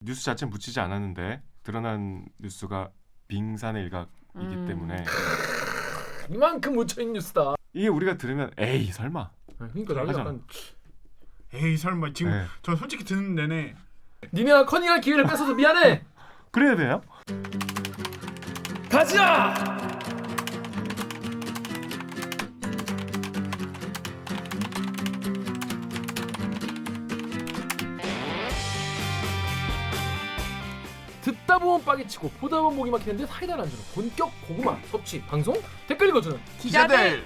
뉴스 자체는 묻히지 않았는데 드러난 뉴스가 빙산의 일각이기 때문에 이만큼 묻혀있는 뉴스다. 이게 우리가 들으면 에이 설마 그러니까 나도 하잖아. 약간 에이 설마 지금 네. 전 솔직히 듣는 내내 니네가 커닝할 기회를 뺏어서 미안해. 그래야 돼요? 가자. 듣다 보면 빡이 치고 보다 보면 목이 막히는데 사이다를 안 주는 본격 고구마 섭취 방송 댓글 읽어주는 기자들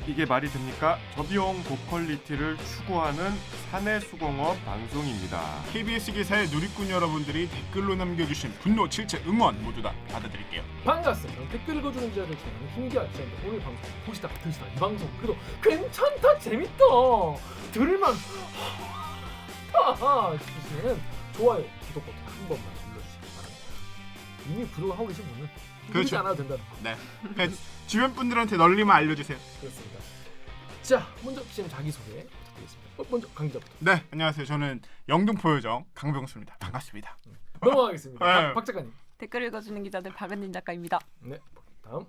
이게 말이 됩니까? 저비용 고퀄리티를 추구하는 사내수공업 방송입니다. KBS 기사의 누리꾼 여러분들이 댓글로 남겨주신 분노, 질책, 응원 모두 다 받아드릴게요. 반갑습니다. 댓글 읽어주는 기자들 저는 김기아 기자인데 오늘 방송 보시다 들으시다 이 방송 그래도 괜찮다 재밌다 들을만 하다 싶으시면 좋아요 구독 버튼 한 번만 눌러주시기 바랍니다. 이미 구독을 하고 계신 분은 누르지 그렇죠. 않아도 된다는 거. 네, 주변 분들한테 널리만 알려주세요. 그렇습니다. 자 먼저 기자님 자기소개 부탁드리겠습니다. 먼저 강 기자부터 네, 안녕하세요. 저는 영등포요정 강병수입니다. 반갑습니다. 넘어가겠습니다. 네. 박 작가님. 댓글 읽어주는 기자들 박은진 작가입니다. 네 다음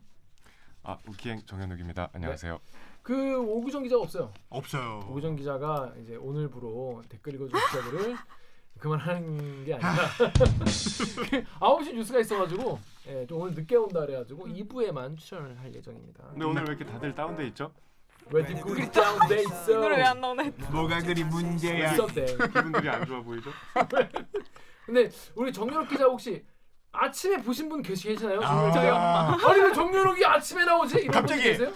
우키행 정현욱입니다. 안녕하세요. 그 오규정 기자가 없어요. 없어요. 오규정 기자가 이제 오늘부로 댓글 읽어주는 기자들을 그만하는 게 아니라 9시 뉴스가 있어가지고 예, 좀 오늘 늦게 온다 그래가지고 2부에만 출연을 할 예정입니다. 근데 오늘 왜 이렇게 다들 다운돼 있죠? 왜 뒷구리 다운돼 있어? 이 노래 왜 안 나오나 했다. 뭐가 그리 문제야? 있었대. 기분들이 안 좋아 보이죠? 근데 우리 정연욱 기자 혹시 아침에 보신 분 계시나요? 아. 정연욱 기자? 아니 왜 정연욱이 아침에 나오지? 이런 갑자기. 분 계세요?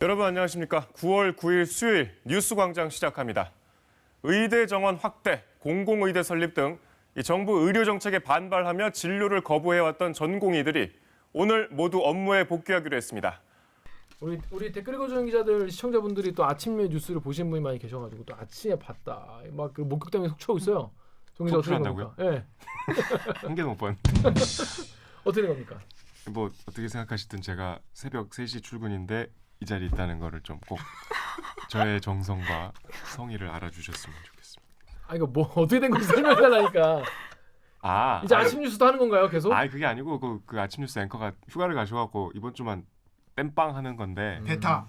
여러분 안녕하십니까? 9월 9일 수요일 뉴스광장 시작합니다. 의대 정원 확대, 공공의대 설립 등 이 정부 의료 정책에 반발하며 진료를 거부해왔던 전공의들이 오늘 모두 업무에 복귀하기로 했습니다. 우리 댓글 읽어주는 기자들 시청자분들이 또 아침에 뉴스를 보신 분이 많이 계셔가지고 또 아침에 봤다 막 그 목격 때문에 속초하고 있어요. 정 기자 어떻게 된 속초한다고요? 겁니까? 예. 한 개도 못 본. 어떻게 된 겁니까? 뭐 어떻게 생각하시든 제가 새벽 3시 출근인데 이 자리에 있다는 거를 좀 꼭 저의 정성과 성의를 알아주셨으면 좋겠습니다. 아 이거 뭐 어떻게 된 건지 설명해달라니까. 이제 아니, 아침 뉴스도 하는 건가요 계속? 그게 아니고 그 아침 뉴스 앵커가 휴가를 가셔갖고 이번 주만 땜빵 하는 건데 베타.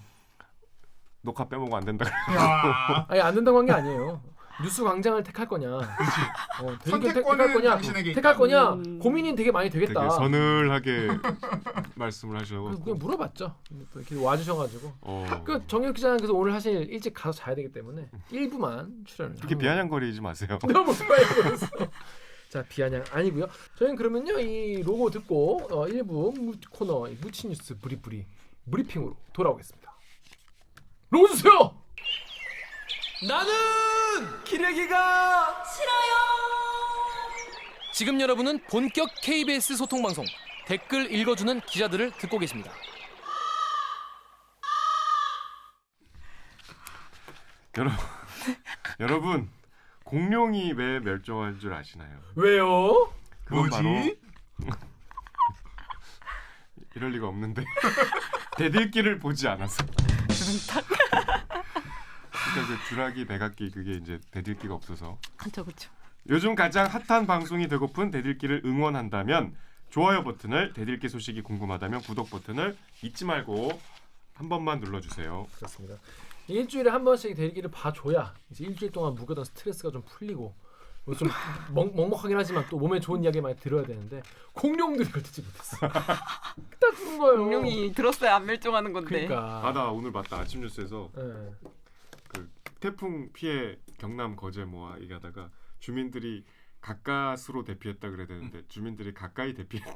녹화 빼먹으면 안 된다. 야. 아니 안 된다고 한 게 아니에요. 뉴스 광장을 택할 거냐? 택할 선택권은 거냐? 당신에게 택할 거냐? 음. 고민이 되게 많이 되게 되겠다. 서늘하게 말씀을 하시고 그래서 그냥 물어봤죠. 또 이렇게 와주셔가지고. 그 정혁 기자는 그래서 오늘 사실 일찍 가서 자야 되기 때문에 1부만 출연을. 이렇게 비아냥거리지 마세요. 너무 많이 그랬어. 자 비아냥 아니고요. 저희는 그러면요 이 로고 듣고 1부 코너 무치 뉴스 브리핑으로 돌아오겠습니다. 로고 주세요. 나는 기레기가 싫어요. 지금 여러분은 본격 KBS 소통 방송 댓글 읽어주는 기자들을 듣고 계십니다. 여러분 공룡이 왜 멸종할 줄 아시나요? 왜요? 그건 뭐지? 바로 이럴 리가 없는데 대들기를 보지 않아서. 그러니까 그 주라기 백악기 그게 이제 대들기가 없어서. 그렇죠. 요즘 가장 핫한 방송이 되고픈 대들기를 응원한다면 좋아요 버튼을, 대들기 소식이 궁금하다면 구독 버튼을 잊지 말고 한 번만 눌러주세요. 그렇습니다. 일주일에 한 번씩 대리기를 봐줘야 이제 일주일 동안 묵었던 스트레스가 좀 풀리고 뭐 좀 먹먹하긴 하지만 또 몸에 좋은 이야기 많이 들어야 되는데 공룡들이 그걸 듣지 못했어. 딱 그런 거예요. 공룡이 들었어야 안 멸종하는 건데. 그러니까. 나 오늘 봤다 아침 뉴스에서 예. 그 태풍 피해 경남 거제 모아 얘기하다가 주민들이 가까스로 대피했다 그래야 되는데 주민들이 가까이 대피했다.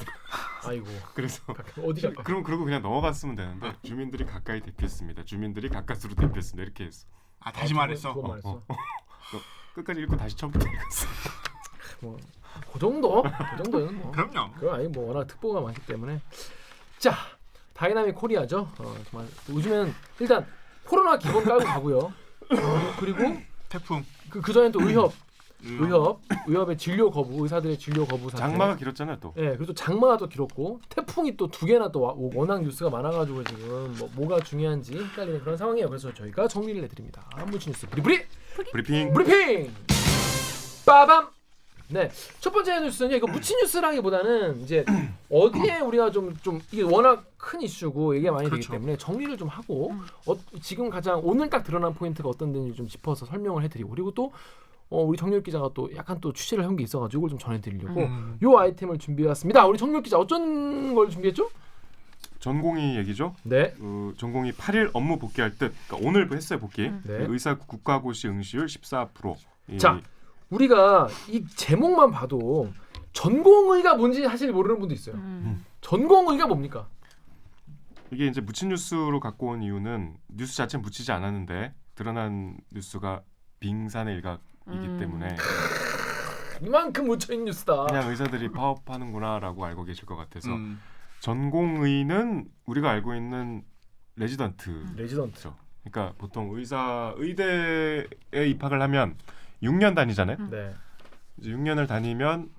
아이고. 그래서 어디 갈까? 그럼 그러고 그냥 넘어갔으면 되는데 주민들이 가까이 대피했습니다. 주민들이 가까스로 대피했습니다. 이렇게 했어. 아 다시 말했어. 그거 말했어. 끝까지 읽고 다시 처음부터 읽었어. 그 정도는 뭐. 그럼요. 그건 아니 뭐 워낙 특보가 많기 때문에. 자 다이나믹 코리아죠. 정말 요즘엔 일단 코로나 기본 깔고 가고요. 그리고 태풍. 그 전에 또 의협의 진료 거부, 의사들의 진료 거부 사태. 장마가 길었잖아요 또. 예, 그리고 또 장마가 또 길었고 태풍이 또 2개나 또 워낙 뉴스가 많아가지고 지금 뭐가 중요한지 헷갈리는 그런 상황이에요. 그래서 저희가 정리를 해드립니다. 무치 뉴스 브리핑. 브리핑. 빠밤. 네, 첫 번째 뉴스는요. 이거 무치 뉴스라기보다는 이제 어디에 우리가 좀 이게 워낙 큰 이슈고 얘기가 많이 그렇죠. 되기 때문에 정리를 좀 하고 지금 가장 오늘 딱 드러난 포인트가 어떤 데인지 좀 짚어서 설명을 해드리고 그리고 또 우리 정렬 기자가 또 약간 또 취재를 한 게 있어가지고 이걸 좀 전해드리려고 요 아이템을 준비해왔습니다. 우리 정렬 기자 어떤 걸 준비했죠? 전공의 얘기죠. 네. 전공의 8일 업무 복귀할 듯. 그러니까 오늘 했어요 복귀. 네. 의사 국가고시 응시율 14%. 자, 우리가 이 제목만 봐도 전공의가 뭔지 사실 모르는 분도 있어요. 전공의가 뭡니까? 이게 이제 묻힌 뉴스로 갖고 온 이유는 뉴스 자체는 묻히지 않았는데 드러난 뉴스가 빙산의 일각이기 때문에 이만큼 묻혀있는 뉴스다. 그냥 의사들이 파업하는구나라고 알고 계실 것 같아서 음. 전공의는 우리가 알고 있는 레지던트. 레지던트. 그러니까 보통 의대에 입학을 하면 6년 다니잖아요. 네. 이제 6년을 다니면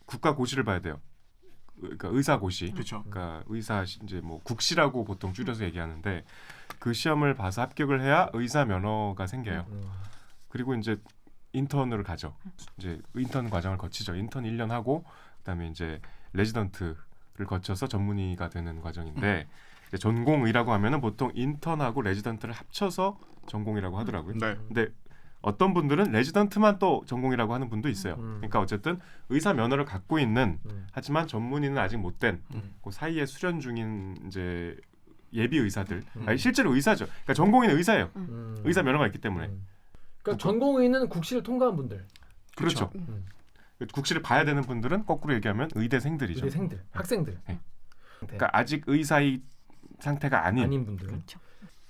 국가고시를 봐야 돼요. 그러니까 의사고시. 그렇죠. 그러니까 의사 이제 뭐 국시라고 보통 줄여서 얘기하는데 그 시험을 봐서 합격을 해야 의사 면허가 생겨요. 그리고 이제 인턴을 가죠. 이제 인턴 과정을 거치죠. 인턴 1년 하고 그다음에 이제 레지던트를 거쳐서 전문의가 되는 과정인데 이제 전공의라고 하면은 보통 인턴하고 레지던트를 합쳐서 전공이라고 하더라고요. 네. 근데 어떤 분들은 레지던트만 또 전공이라고 하는 분도 있어요. 그러니까 어쨌든 의사 면허를 갖고 있는 하지만 전문의는 아직 못 된 그 사이에 수련 중인 이제 예비 의사들. 아니, 실제로 의사죠. 그러니까 전공의는 의사예요. 의사 면허가 있기 때문에. 그러니까 전공의는 국시를 통과한 분들. 그렇죠. 국시를 봐야 되는 분들은 거꾸로 얘기하면 의대생들이죠. 의대생들, 학생들. 네. 그러니까 아직 의사의 상태가 아닌 분들. 그렇죠.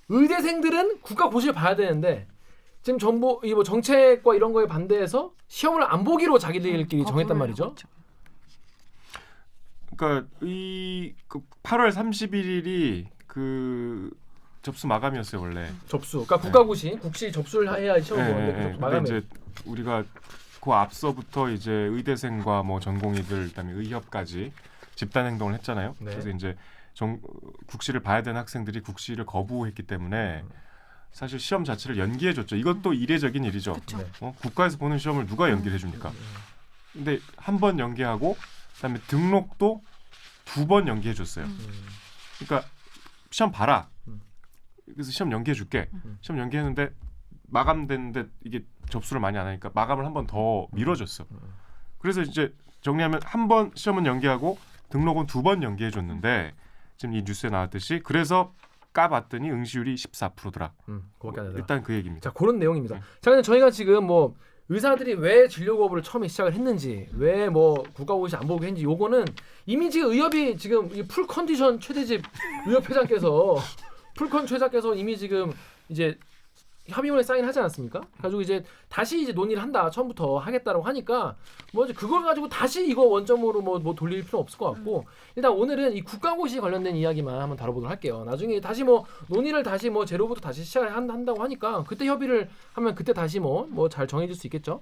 의대생들은 국가고시를 봐야 되는데 지금 정부 이 뭐 정책과 이런 거에 반대해서 시험을 안 보기로 자기들끼리 정했단 말이죠. 그렇죠. 그러니까 그 8월 31일이 그 접수 마감이었어요 원래. 접수. 그러니까 국가고시, 국시 접수를 해야 시험을 보는데 그 접수 근데 마감이. 이제 우리가 그 앞서부터 이제 의대생과 뭐 전공의들 그다음에 의협까지 집단 행동을 했잖아요. 네. 그래서 이제 국시를 봐야 되는 학생들이 국시를 거부했기 때문에 사실 시험 자체를 연기해줬죠. 이것도 이례적인 일이죠. 그렇죠. 네. 국가에서 보는 시험을 누가 연기를 해줍니까? 근데 한 번 연기하고 그다음에 등록도 2번 연기해줬어요. 그러니까 시험 봐라. 그래서 시험 연기해줄게. 시험 연기했는데 마감됐는데 이게 접수를 많이 안 하니까 마감을 한 번 더 미뤄줬어. 그래서 이제 정리하면 한 번 시험은 연기하고 등록은 2번 연기해줬는데 지금 이 뉴스에 나왔듯이 그래서 까봤더니 응시율이 14%더라. 그밖에 안 되더라. 일단 그 얘기입니다. 자, 그런 내용입니다. 자, 근데 저희가 지금 뭐 의사들이 왜 진료 거부를 처음에 시작을 했는지, 왜 뭐 국가고시 안 보고 했는지, 요거는 이미 지금 의협이 지금 이 풀 컨디션 최대집 의협 회장께서 풀컨 최장께서 이미 지금 이제 협의문에 사인하지 않았습니까? 가지고 이제 다시 이제 논의를 한다. 처음부터 하겠다라고 하니까 뭐 이제 그걸 가지고 다시 이거 원점으로 뭐 돌릴 필요 없을 것 같고 일단 오늘은 이 국가고시 관련된 이야기만 한번 다뤄보도록 할게요. 나중에 다시 뭐 논의를 다시 뭐 제로부터 다시 시작을 한다고 하니까 그때 협의를 하면 그때 다시 뭐 잘 정해질 수 있겠죠.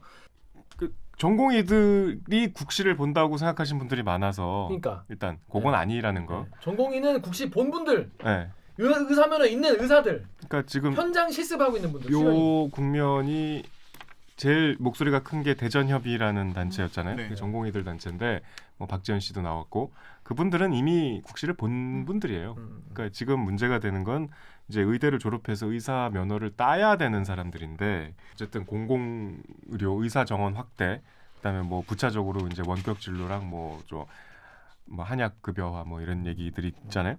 그 전공의들이 국시를 본다고 생각하시는 분들이 많아서 그러니까 일단 그건 아니라는 거. 네. 전공의는 국시 본 분들, 네. 의사면허 있는 의사들, 그러니까 지금 현장 실습하고 있는 분들. 요 국면이 제일 목소리가 큰 게 대전협의라는 단체였잖아요. 네. 그 전공의들 단체인데 뭐 박지원 씨도 나왔고 그분들은 이미 국시를 본 분들이에요. 그러니까 지금 문제가 되는 건 이제 의대를 졸업해서 의사 면허를 따야 되는 사람들인데 어쨌든 공공의료 의사 정원 확대, 그다음에 뭐 부차적으로 이제 원격 진료랑 뭐 한약 급여화 뭐 이런 얘기들이 있잖아요.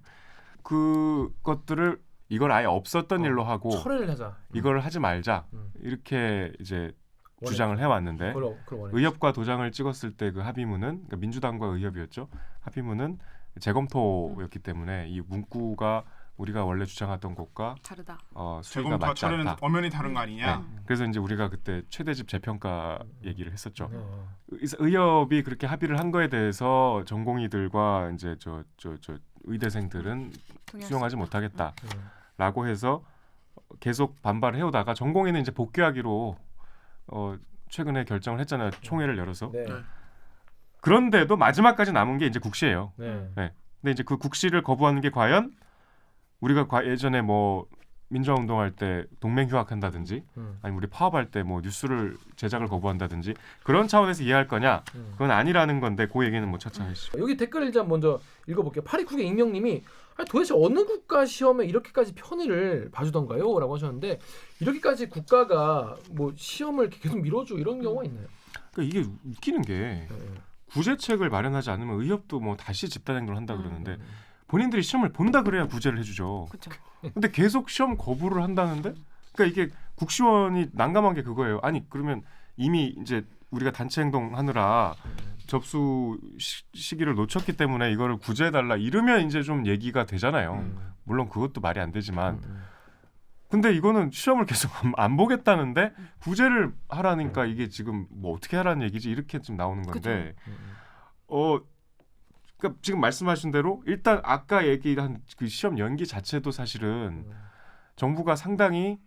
그것들을 이걸 아예 없었던 일로 하고 철회를 하자. 이걸 하지 말자 이렇게 이제 주장을 해왔는데 의협과 도장을 찍었을 때 그 합의문은 그러니까 민주당과 의협이었죠. 합의문은 재검토였기 때문에 이 문구가 우리가 원래 주장하던 것과 다르다. 수위가 재검토와 맞지 철회는 않다. 엄연히 다른 거 아니냐? 네. 그래서 이제 우리가 그때 최대집 재평가 얘기를 했었죠. 의협이 그렇게 합의를 한 거에 대해서 전공의들과 이제 저 의대생들은 수용하지 못하겠다라고 해서 계속 반발을 해오다가 전공의는 이제 복귀하기로 최근에 결정을 했잖아요. 총회를 열어서. 네. 그런데도 마지막까지 남은 게 이제 국시예요. 네. 근데 이제 그 국시를 거부하는 게 과연 우리가 예전에 뭐 민주화 운동할 때 동맹 휴학한다든지 아니면 우리 파업할 때 뭐 뉴스를 제작을 거부한다든지 그런 차원에서 이해할 거냐? 그건 아니라는 건데 그 얘기는 뭐 차차 하시죠. 여기 댓글 일단 먼저 읽어볼게요. 파리쿡의 익명님이 도대체 어느 국가 시험에 이렇게까지 편의를 봐주던가요? 라고 하셨는데 이렇게까지 국가가 뭐 시험을 이렇게 계속 밀어주고 이런 경우가 있나요? 그러니까 이게 웃기는 게 구제책을 마련하지 않으면 의협도 뭐 다시 집단행동을 한다 그러는데 본인들이 시험을 본다 그래야 구제를 해주죠. 그렇죠. 근데 계속 시험 거부를 한다는데, 그러니까 이게 국시원이 난감한 게 그거예요. 아니 그러면 이미 이제 우리가 단체 행동하느라 접수 시기를 놓쳤기 때문에 이거를 구제해달라 이러면 이제 좀 얘기가 되잖아요. 물론 그것도 말이 안 되지만, 근데 이거는 시험을 계속 안 보겠다는데 구제를 하라니까 이게 지금 뭐 어떻게 하라는 얘기지 이렇게 좀 나오는 건데, 그러니까 지금 말씀하신 대로 일단 아까 얘기한 그 시험 연기 자체도 사실은 정부가 상당히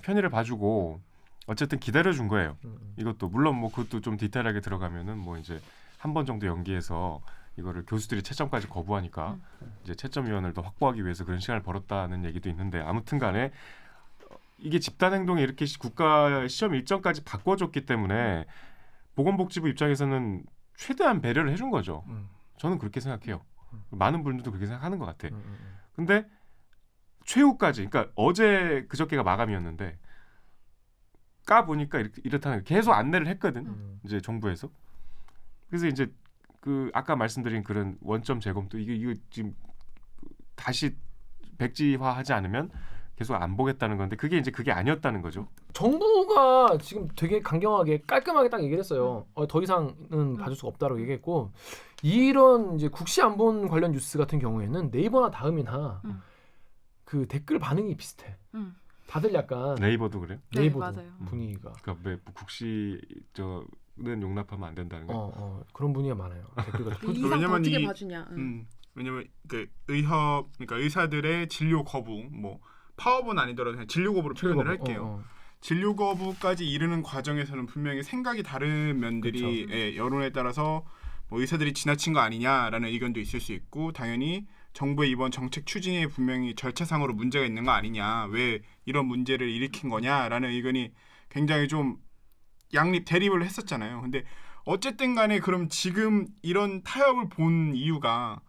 편의를 봐주고 어쨌든 기다려준 거예요. 이것도 물론 뭐 그것도 좀 디테일하게 들어가면은 뭐 이제 한 번 정도 연기해서 이거를 교수들이 채점까지 거부하니까 이제 채점위원을 더 확보하기 위해서 그런 시간을 벌었다는 얘기도 있는데 아무튼간에 이게 집단 행동에 이렇게 국가 시험 일정까지 바꿔줬기 때문에 보건복지부 입장에서는 최대한 배려를 해준 거죠. 저는 그렇게 생각해요. 많은 분들도 그렇게 생각하는 것 같아. 근데 최후까지, 그러니까 어제 그저께가 마감이었는데 까 보니까 이렇다는 계속 안내를 했거든. 이제 정부에서. 그래서 이제 그 아까 말씀드린 그런 원점 재검도 이거 지금 다시 백지화하지 않으면 계속 안 보겠다는 건데 그게 아니었다는 거죠. 정부가 지금 되게 강경하게 깔끔하게 딱 얘기를 했어요. 더 이상은 봐줄 수가 없다고 얘기했고 이런 이제 국시 안 본 관련 뉴스 같은 경우에는 네이버나 다음이나 그 댓글 반응이 비슷해. 다들 약간 네이버도 그래요? 네이버도 네, 맞아요. 분위기가 그러니까 왜 국시 저는 용납하면 안 된다는 거. 그런 분위기가 많아요. 댓글가 그 이상 왜냐면 어떻게 이- 봐주냐. 왜냐면 그 그러니까 의사들의 진료 거부, 뭐 파업은 아니더라도 그냥 진료 거부로 표현을 할게요. 진료 거부까지 이르는 과정에서는 분명히 생각이 다른 면들이 여론에 따라서 뭐 의사들이 지나친 거 아니냐라는 의견도 있을 수 있고 당연히 정부의 이번 정책 추진에 분명히 절차상으로 문제가 있는 거 아니냐, 왜 이런 문제를 일으킨 거냐라는 의견이 굉장히 좀 양립 대립을 했었잖아요. 근데 어쨌든 간에 그럼 지금 이런 타협을 본 이유가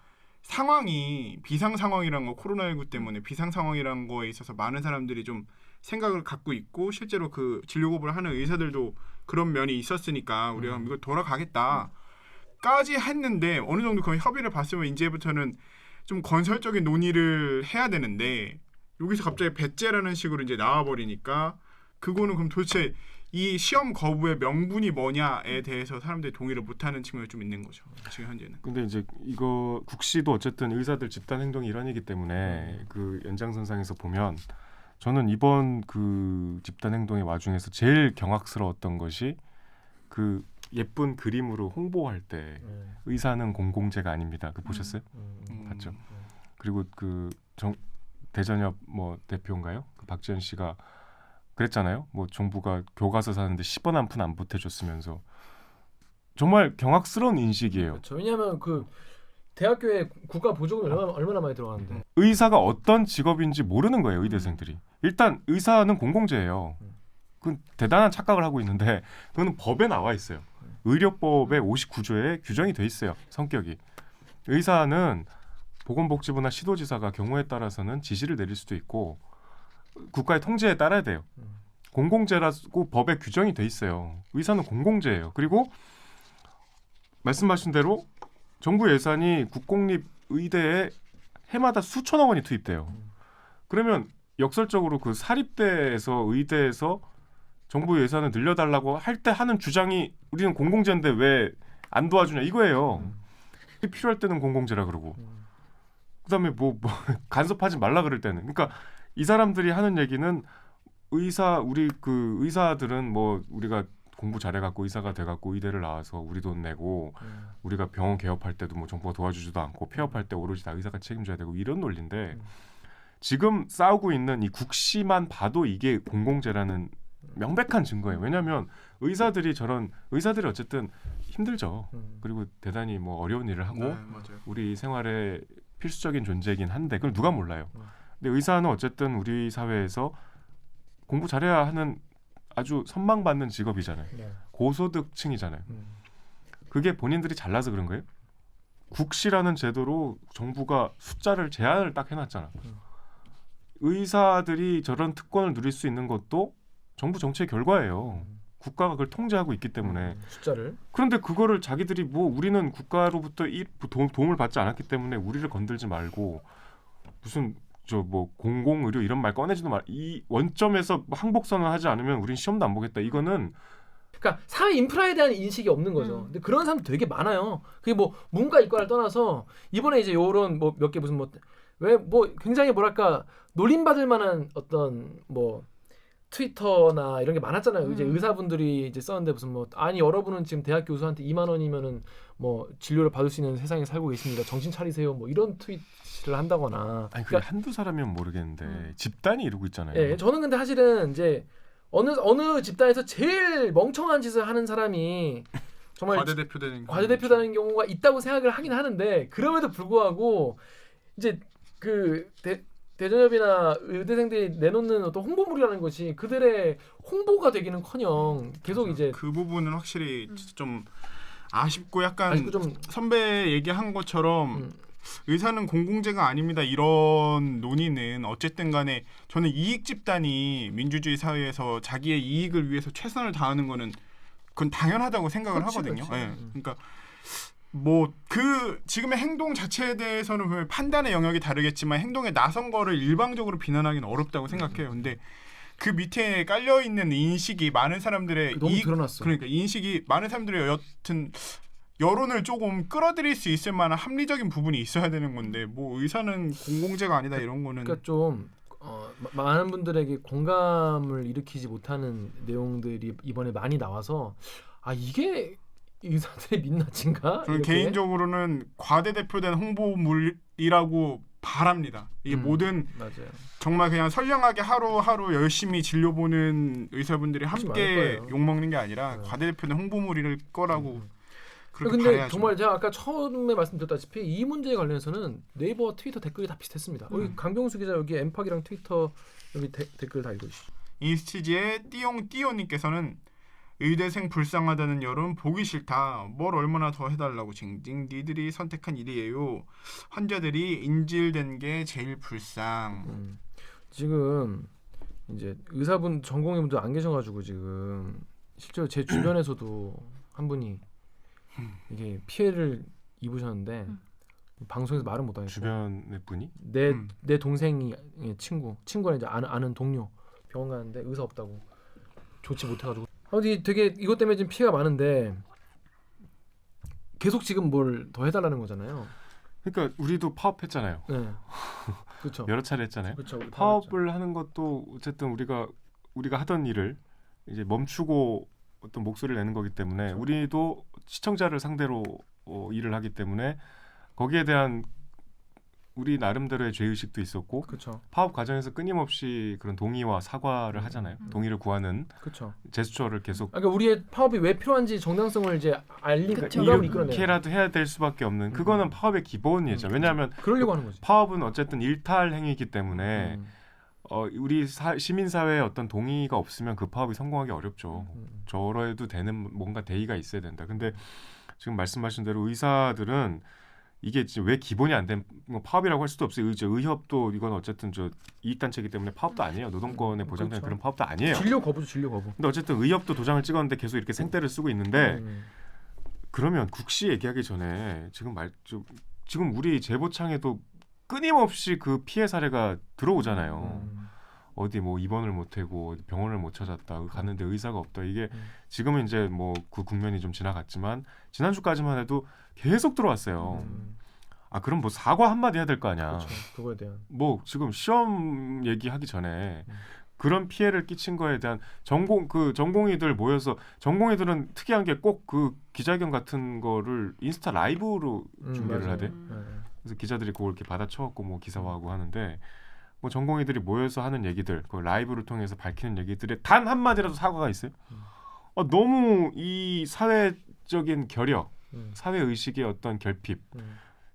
상황이 비상 상황이란 거, 코로나19 때문에 비상 상황이란 거에 있어서 많은 사람들이 좀 생각을 갖고 있고 실제로 그 진료 거부를 하는 의사들도 그런 면이 있었으니까 우리가 이거 돌아가겠다까지 했는데 어느 정도 거의 협의를 봤으면 이제부터는 좀 건설적인 논의를 해야 되는데 여기서 갑자기 배째라는 식으로 이제 나와버리니까 그거는 그럼 도대체 이 시험 거부의 명분이 뭐냐에 대해서 사람들이 동의를 못하는 측면이 좀 있는 거죠. 지금 현재는. 근데 이제 이거 국시도 어쨌든 의사들 집단 행동이 일환이기 때문에 그 연장선상에서 보면 저는 이번 그 집단 행동의 와중에서 제일 경악스러웠던 것이 그 예쁜 그림으로 홍보할 때 의사는 공공재가 아닙니다. 그 보셨어요? 봤죠? 그리고 그 대전협 뭐 대표인가요? 그 박지현 씨가 그랬잖아요. 뭐 정부가 교과서 사는데 10원 한 푼 안 보태줬으면서 정말 경악스러운 인식이에요. 그렇죠. 왜냐하면 그 대학교에 국가 보조금이 얼마나 많이 들어가는데 의사가 어떤 직업인지 모르는 거예요. 의대생들이. 일단 의사는 공공재예요. 그건 대단한 착각을 하고 있는데 그거는 법에 나와 있어요. 의료법의 59조에 규정이 돼 있어요. 성격이. 의사는 보건복지부나 시도지사가 경우에 따라서는 지시를 내릴 수도 있고 국가의 통제에 따라야 돼요. 공공재라고 법에 규정이 돼 있어요. 의사는 공공재예요. 그리고 말씀하신 대로 정부 예산이 국공립의대에 해마다 수천억 원이 투입돼요. 그러면 역설적으로 그 사립대에서 의대에서 정부 예산을 늘려달라고 할 때 하는 주장이 우리는 공공재인데 왜 안 도와주냐 이거예요. 필요할 때는 공공재라 그러고 그다음에 뭐 간섭하지 말라 그럴 때는 그러니까 이 사람들이 하는 얘기는 우리 그 의사들은 뭐 우리가 공부 잘해갖고 의사가 돼갖고 의대를 나와서 우리 돈 내고 우리가 병원 개업할 때도 뭐 정부가 도와주지도 않고 폐업할 때 오로지 다 의사가 책임져야 되고 이런 논리인데 지금 싸우고 있는 이 국시만 봐도 이게 공공재라는 명백한 증거예요. 왜냐하면 의사들이 어쨌든 힘들죠. 그리고 대단히 뭐 어려운 일을 하고 네, 맞아요. 우리 생활에 필수적인 존재이긴 한데 그걸 누가 몰라요. 근데 의사는 어쨌든 우리 사회에서 공부 잘해야 하는 아주 선망받는 직업이잖아요. 네. 고소득층이잖아요. 그게 본인들이 잘나서 그런 거예요? 국시라는 제도로 정부가 숫자를 제한을 딱 해놨잖아. 의사들이 저런 특권을 누릴 수 있는 것도 정부 정책의 결과예요. 국가가 그걸 통제하고 있기 때문에. 숫자를. 그런데 그거를 자기들이 뭐 우리는 국가로부터 도움을 받지 않았기 때문에 우리를 건들지 말고 무슨 저 뭐 공공의료 이런 말 꺼내지도 말. 이 원점에서 항복선언 하지 않으면 우린 시험도 안 보겠다. 이거는 그러니까 사회 인프라에 대한 인식이 없는 거죠. 근데 그런 사람들 되게 많아요. 그게 뭐 문과 이과를 떠나서 이번에 이제 요런 뭐 몇 개 무슨 뭐 왜 뭐 굉장히 뭐랄까 놀림받을 만한 어떤 뭐 트위터나 이런 게 많았잖아요. 이제 의사분들이 이제 썼는데 무슨 뭐 아니 여러분은 지금 대학 교수한테 2만 원이면은 뭐 진료를 받을 수 있는 세상에 살고 계십니다. 정신 차리세요. 뭐 이런 트윗을 한다거나. 아니 그게 한두 사람이면 모르겠는데 집단이 이러고 있잖아요. 예, 저는 근데 사실은 이제 어느 집단에서 제일 멍청한 짓을 하는 사람이 정말 과대대표되는 경우가 있다고 생각을 하긴 하는데 그럼에도 불구하고 이제 그 대전협이나 의대생들이 내놓는 어떤 홍보물이라는 것이 그들의 홍보가 되기는커녕 계속 이제 그 부분은 확실히 진짜 좀 아쉽고 약간 아쉽고 좀 선배 얘기한 것처럼 의사는 공공재가 아닙니다. 이런 논의는 어쨌든 간에 저는 이익 집단이 민주주의 사회에서 자기의 이익을 위해서 최선을 다하는 거는 그건 당연하다고 생각을 하거든요. 예. 그러니까 뭐 그 지금의 행동 자체에 대해서는 분명히 판단의 영역이 다르겠지만 행동에 나선 거를 일방적으로 비난하기는 어렵다고 생각해요. 근데 그 밑에 깔려 있는 인식이 많은 사람들의 너무 드러났어. 그러니까 인식이 많은 사람들의 여튼 여론을 조금 끌어들일 수 있을 만한 합리적인 부분이 있어야 되는 건데 뭐 의사는 공공재가 아니다 이런 거는 그러니까 좀 많은 분들에게 공감을 일으키지 못하는 내용들이 이번에 많이 나와서 아 이게 의사들의 민낯인가? 저는 개인적으로는 과대대표된 홍보물이라고 바랍니다. 이게 모든 맞아요. 정말 그냥 선량하게 하루하루 열심히 진료 보는 의사분들이 함께 욕먹는 게 아니라 과대대표된 홍보물일 거라고 그렇게 근데 바라야죠. 정말 제가 아까 처음에 말씀드렸다시피 이 문제에 관련해서는 네이버와 트위터 댓글이 다 비슷했습니다. 여기 강병수 기자 여기 엠팍이랑 트위터 여기 댓글 다 읽어주시죠. 인스티지의 띠용띠오님께서는 의대생 불쌍하다는 여론 보기 싫다. 뭘 얼마나 더 해달라고 징징. 니들이 선택한 일이에요. 환자들이 인질된 게 제일 불쌍. 지금 이제 의사분 전공의분들 안 계셔가지고 지금 실제로 제 주변에서도 한 분이 이게 피해를 입으셨는데 방송에서 말은 못하겠고 주변의 분이 내 동생이 친구가 이제 아는 동료 병원 가는데 의사 없다고 좋지 못해가지고 되게 이것 때문에 지금 피해가 많은데 계속 지금 뭘 더 해달라는 거잖아요. 그러니까 우리도 파업했잖아요. 네, 그렇죠. 여러 차례 했잖아요. 그렇죠. 파업을 하는 것도 어쨌든 우리가 하던 일을 이제 멈추고 어떤 목소리를 내는 거기 때문에 그렇죠. 우리도 시청자를 상대로 일을 하기 때문에 거기에 대한 우리 나름대로의 죄의식도 있었고 그렇죠. 파업 과정에서 끊임없이 그런 동의와 사과를 하잖아요. 동의를 구하는 그렇죠. 제스처를 계속 그러니까 우리의 파업이 왜 필요한지 정당성을 이제 알린 정답을 이끌어내. 이렇게라도 해야 될 수밖에 없는 그거는 파업의 기본이죠. 왜냐하면 그러려고 하는 거지. 파업은 어쨌든 일탈 행위이기 때문에 우리 시민사회의 어떤 동의가 없으면 그 파업이 성공하기 어렵죠. 저러해도 되는 뭔가 대의가 있어야 된다. 근데 지금 말씀하신 대로 의사들은 이게 왜 기본이 안 된 파업이라고 할 수도 없어요. 의협도 이건 어쨌든 저 이익단체이기 때문에 파업도 아니에요. 노동권에 보장되는 그렇죠. 그런 파업도 아니에요. 진료 거부. 근데 어쨌든 의협도 도장을 찍었는데 계속 이렇게 생떼를 쓰고 있는데 그러면 국시 얘기하기 전에 지금 우리 제보창에도 끊임없이 그 피해 사례가 들어오잖아요. 어디 뭐 입원을 못하고 병원을 못 찾았다. 갔는데 의사가 없다. 이게 지금은 이제 뭐 그 국면이 좀 지나갔지만 지난주까지만 해도 계속 들어왔어요. 아 그럼 뭐 사과 한마디 해야 될 거 아니야. 그렇죠. 그거에 대한. 뭐 지금 시험 얘기하기 전에 그런 피해를 끼친 거에 대한 전공의들 모여서 전공의들은 특이한 게 꼭 그 기자회견 같은 거를 인스타 라이브로 준비를 맞아요. 하대. 그래서 기자들이 그걸 이렇게 받아쳐갖고 뭐 기사화하고 하는데 뭐 전공의들이 모여서 하는 얘기들, 그 라이브를 통해서 밝히는 얘기들에 단 한마디라도 사과가 있어요? 너무 이 사회적인 결여, 사회 의식의 어떤 결핍,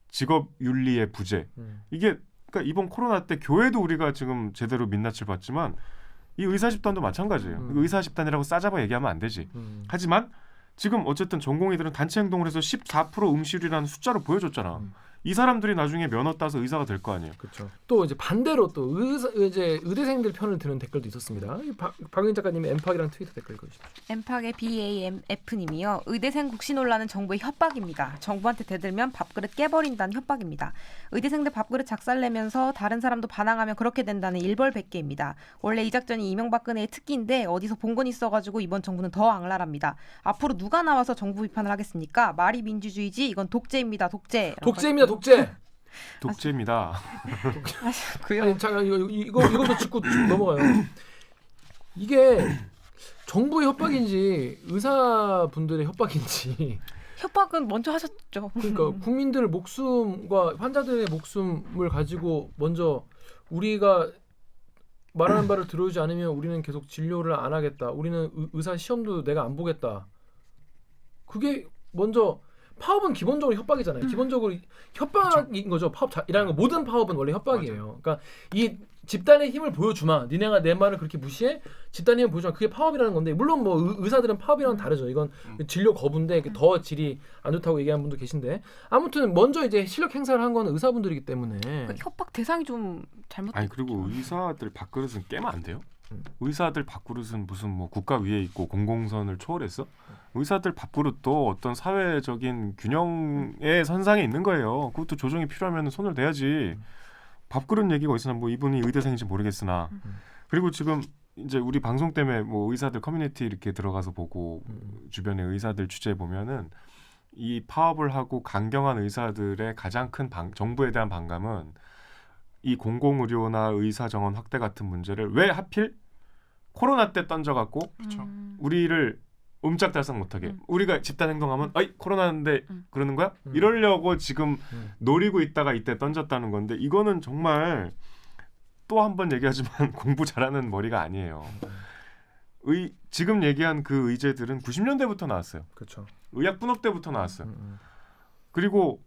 직업 윤리의 부재, 이게 그러니까 이번 코로나 때 교회도 우리가 지금 제대로 민낯을 봤지만 이 의사 집단도 마찬가지예요. 의사 집단이라고 싸잡아 얘기하면 안 되지. 하지만 지금 어쨌든 전공의들은 단체 행동을 해서 14% 음실이라는 숫자로 보여줬잖아. 이 사람들이 나중에 면허 따서 의사가 될 거 아니에요. 그렇죠. 또 이제 반대로 또 이제 의대생들 편을 드는 댓글도 있었습니다. 박윤 작가님의 엠팍이랑 트위터 댓글 읽어주시죠. 엠팍의 BAMF님이요. 의대생 국시 논란은 정부의 협박입니다. 정부한테 대들면 밥그릇 깨버린다는 협박입니다. 의대생들 밥그릇 작살내면서 다른 사람도 반항하면 그렇게 된다는 일벌백계입니다. 원래 이 작전이 이명박근혜의 특기인데 어디서 본 건 있어가지고 이번 정부는 더 악랄합니다. 앞으로 누가 나와서 정부 비판을 하겠습니까? 말이 민주주의지 이건 독재입니다. 독재. 독재입니다. 아니 잠깐 이것도 짚고 쭉 넘어가요. 이게 정부의 협박인지 의사분들의 협박인지 협박은 먼저 하셨죠. 그러니까 국민들 목숨과 환자들의 목숨을 가지고 먼저 우리가 말하는 바를 들어주지 않으면 우리는 계속 진료를 안 하겠다. 우리는 의사 시험도 내가 안 보겠다. 그게 먼저 파업은 기본적으로 협박이잖아요. 기본적으로 협박인 거죠. 파업이라는 거 모든 파업은 원래 협박이에요. 그러니까 이 집단의 힘을 보여주마. 니네가 내 말을 그렇게 무시해? 집단의 힘을 보여주마. 그게 파업이라는 건데 물론 뭐 의사들은 파업이랑은 다르죠. 이건 진료 거부인데 더 질이 안 좋다고 얘기하는 분도 계신데 아무튼 먼저 이제 실력 행사를 한 건 의사분들이기 때문에 그러니까 협박 대상이 좀 잘못. 아니 그리고 의사들 밥그릇은 깨면 안 돼요? 의사들 밥그릇은 무슨 뭐 국가 위에 있고 공공선을 초월했어? 의사들 밥그릇도 어떤 사회적인 균형의 선상에 있는 거예요. 그것도 조정이 필요하면 손을 대야지. 밥그릇 얘기가 어디서 뭐 이분이 의대생인지 모르겠으나 그리고 지금 이제 우리 방송 때문에 뭐 의사들 커뮤니티 이렇게 들어가서 보고 주변에 의사들 취재해 보면은 이 파업을 하고 강경한 의사들의 가장 큰 정부에 대한 반감은 이 공공의료나 의사 정원 확대 같은 문제를 왜 하필 코로나 때 던져갖고 우리를 옴짝달싹 못하게 우리가 집단 행동하면 아이 코로나인데 그러는 거야? 이러려고 지금 노리고 있다가 이때 던졌다는 건데 이거는 정말 또 한 번 얘기하지만 공부 잘하는 머리가 아니에요. 지금 얘기한 그 의제들은 90년대부터 나왔어요. 그렇죠. 의약분업 때부터 나왔어요. 그리고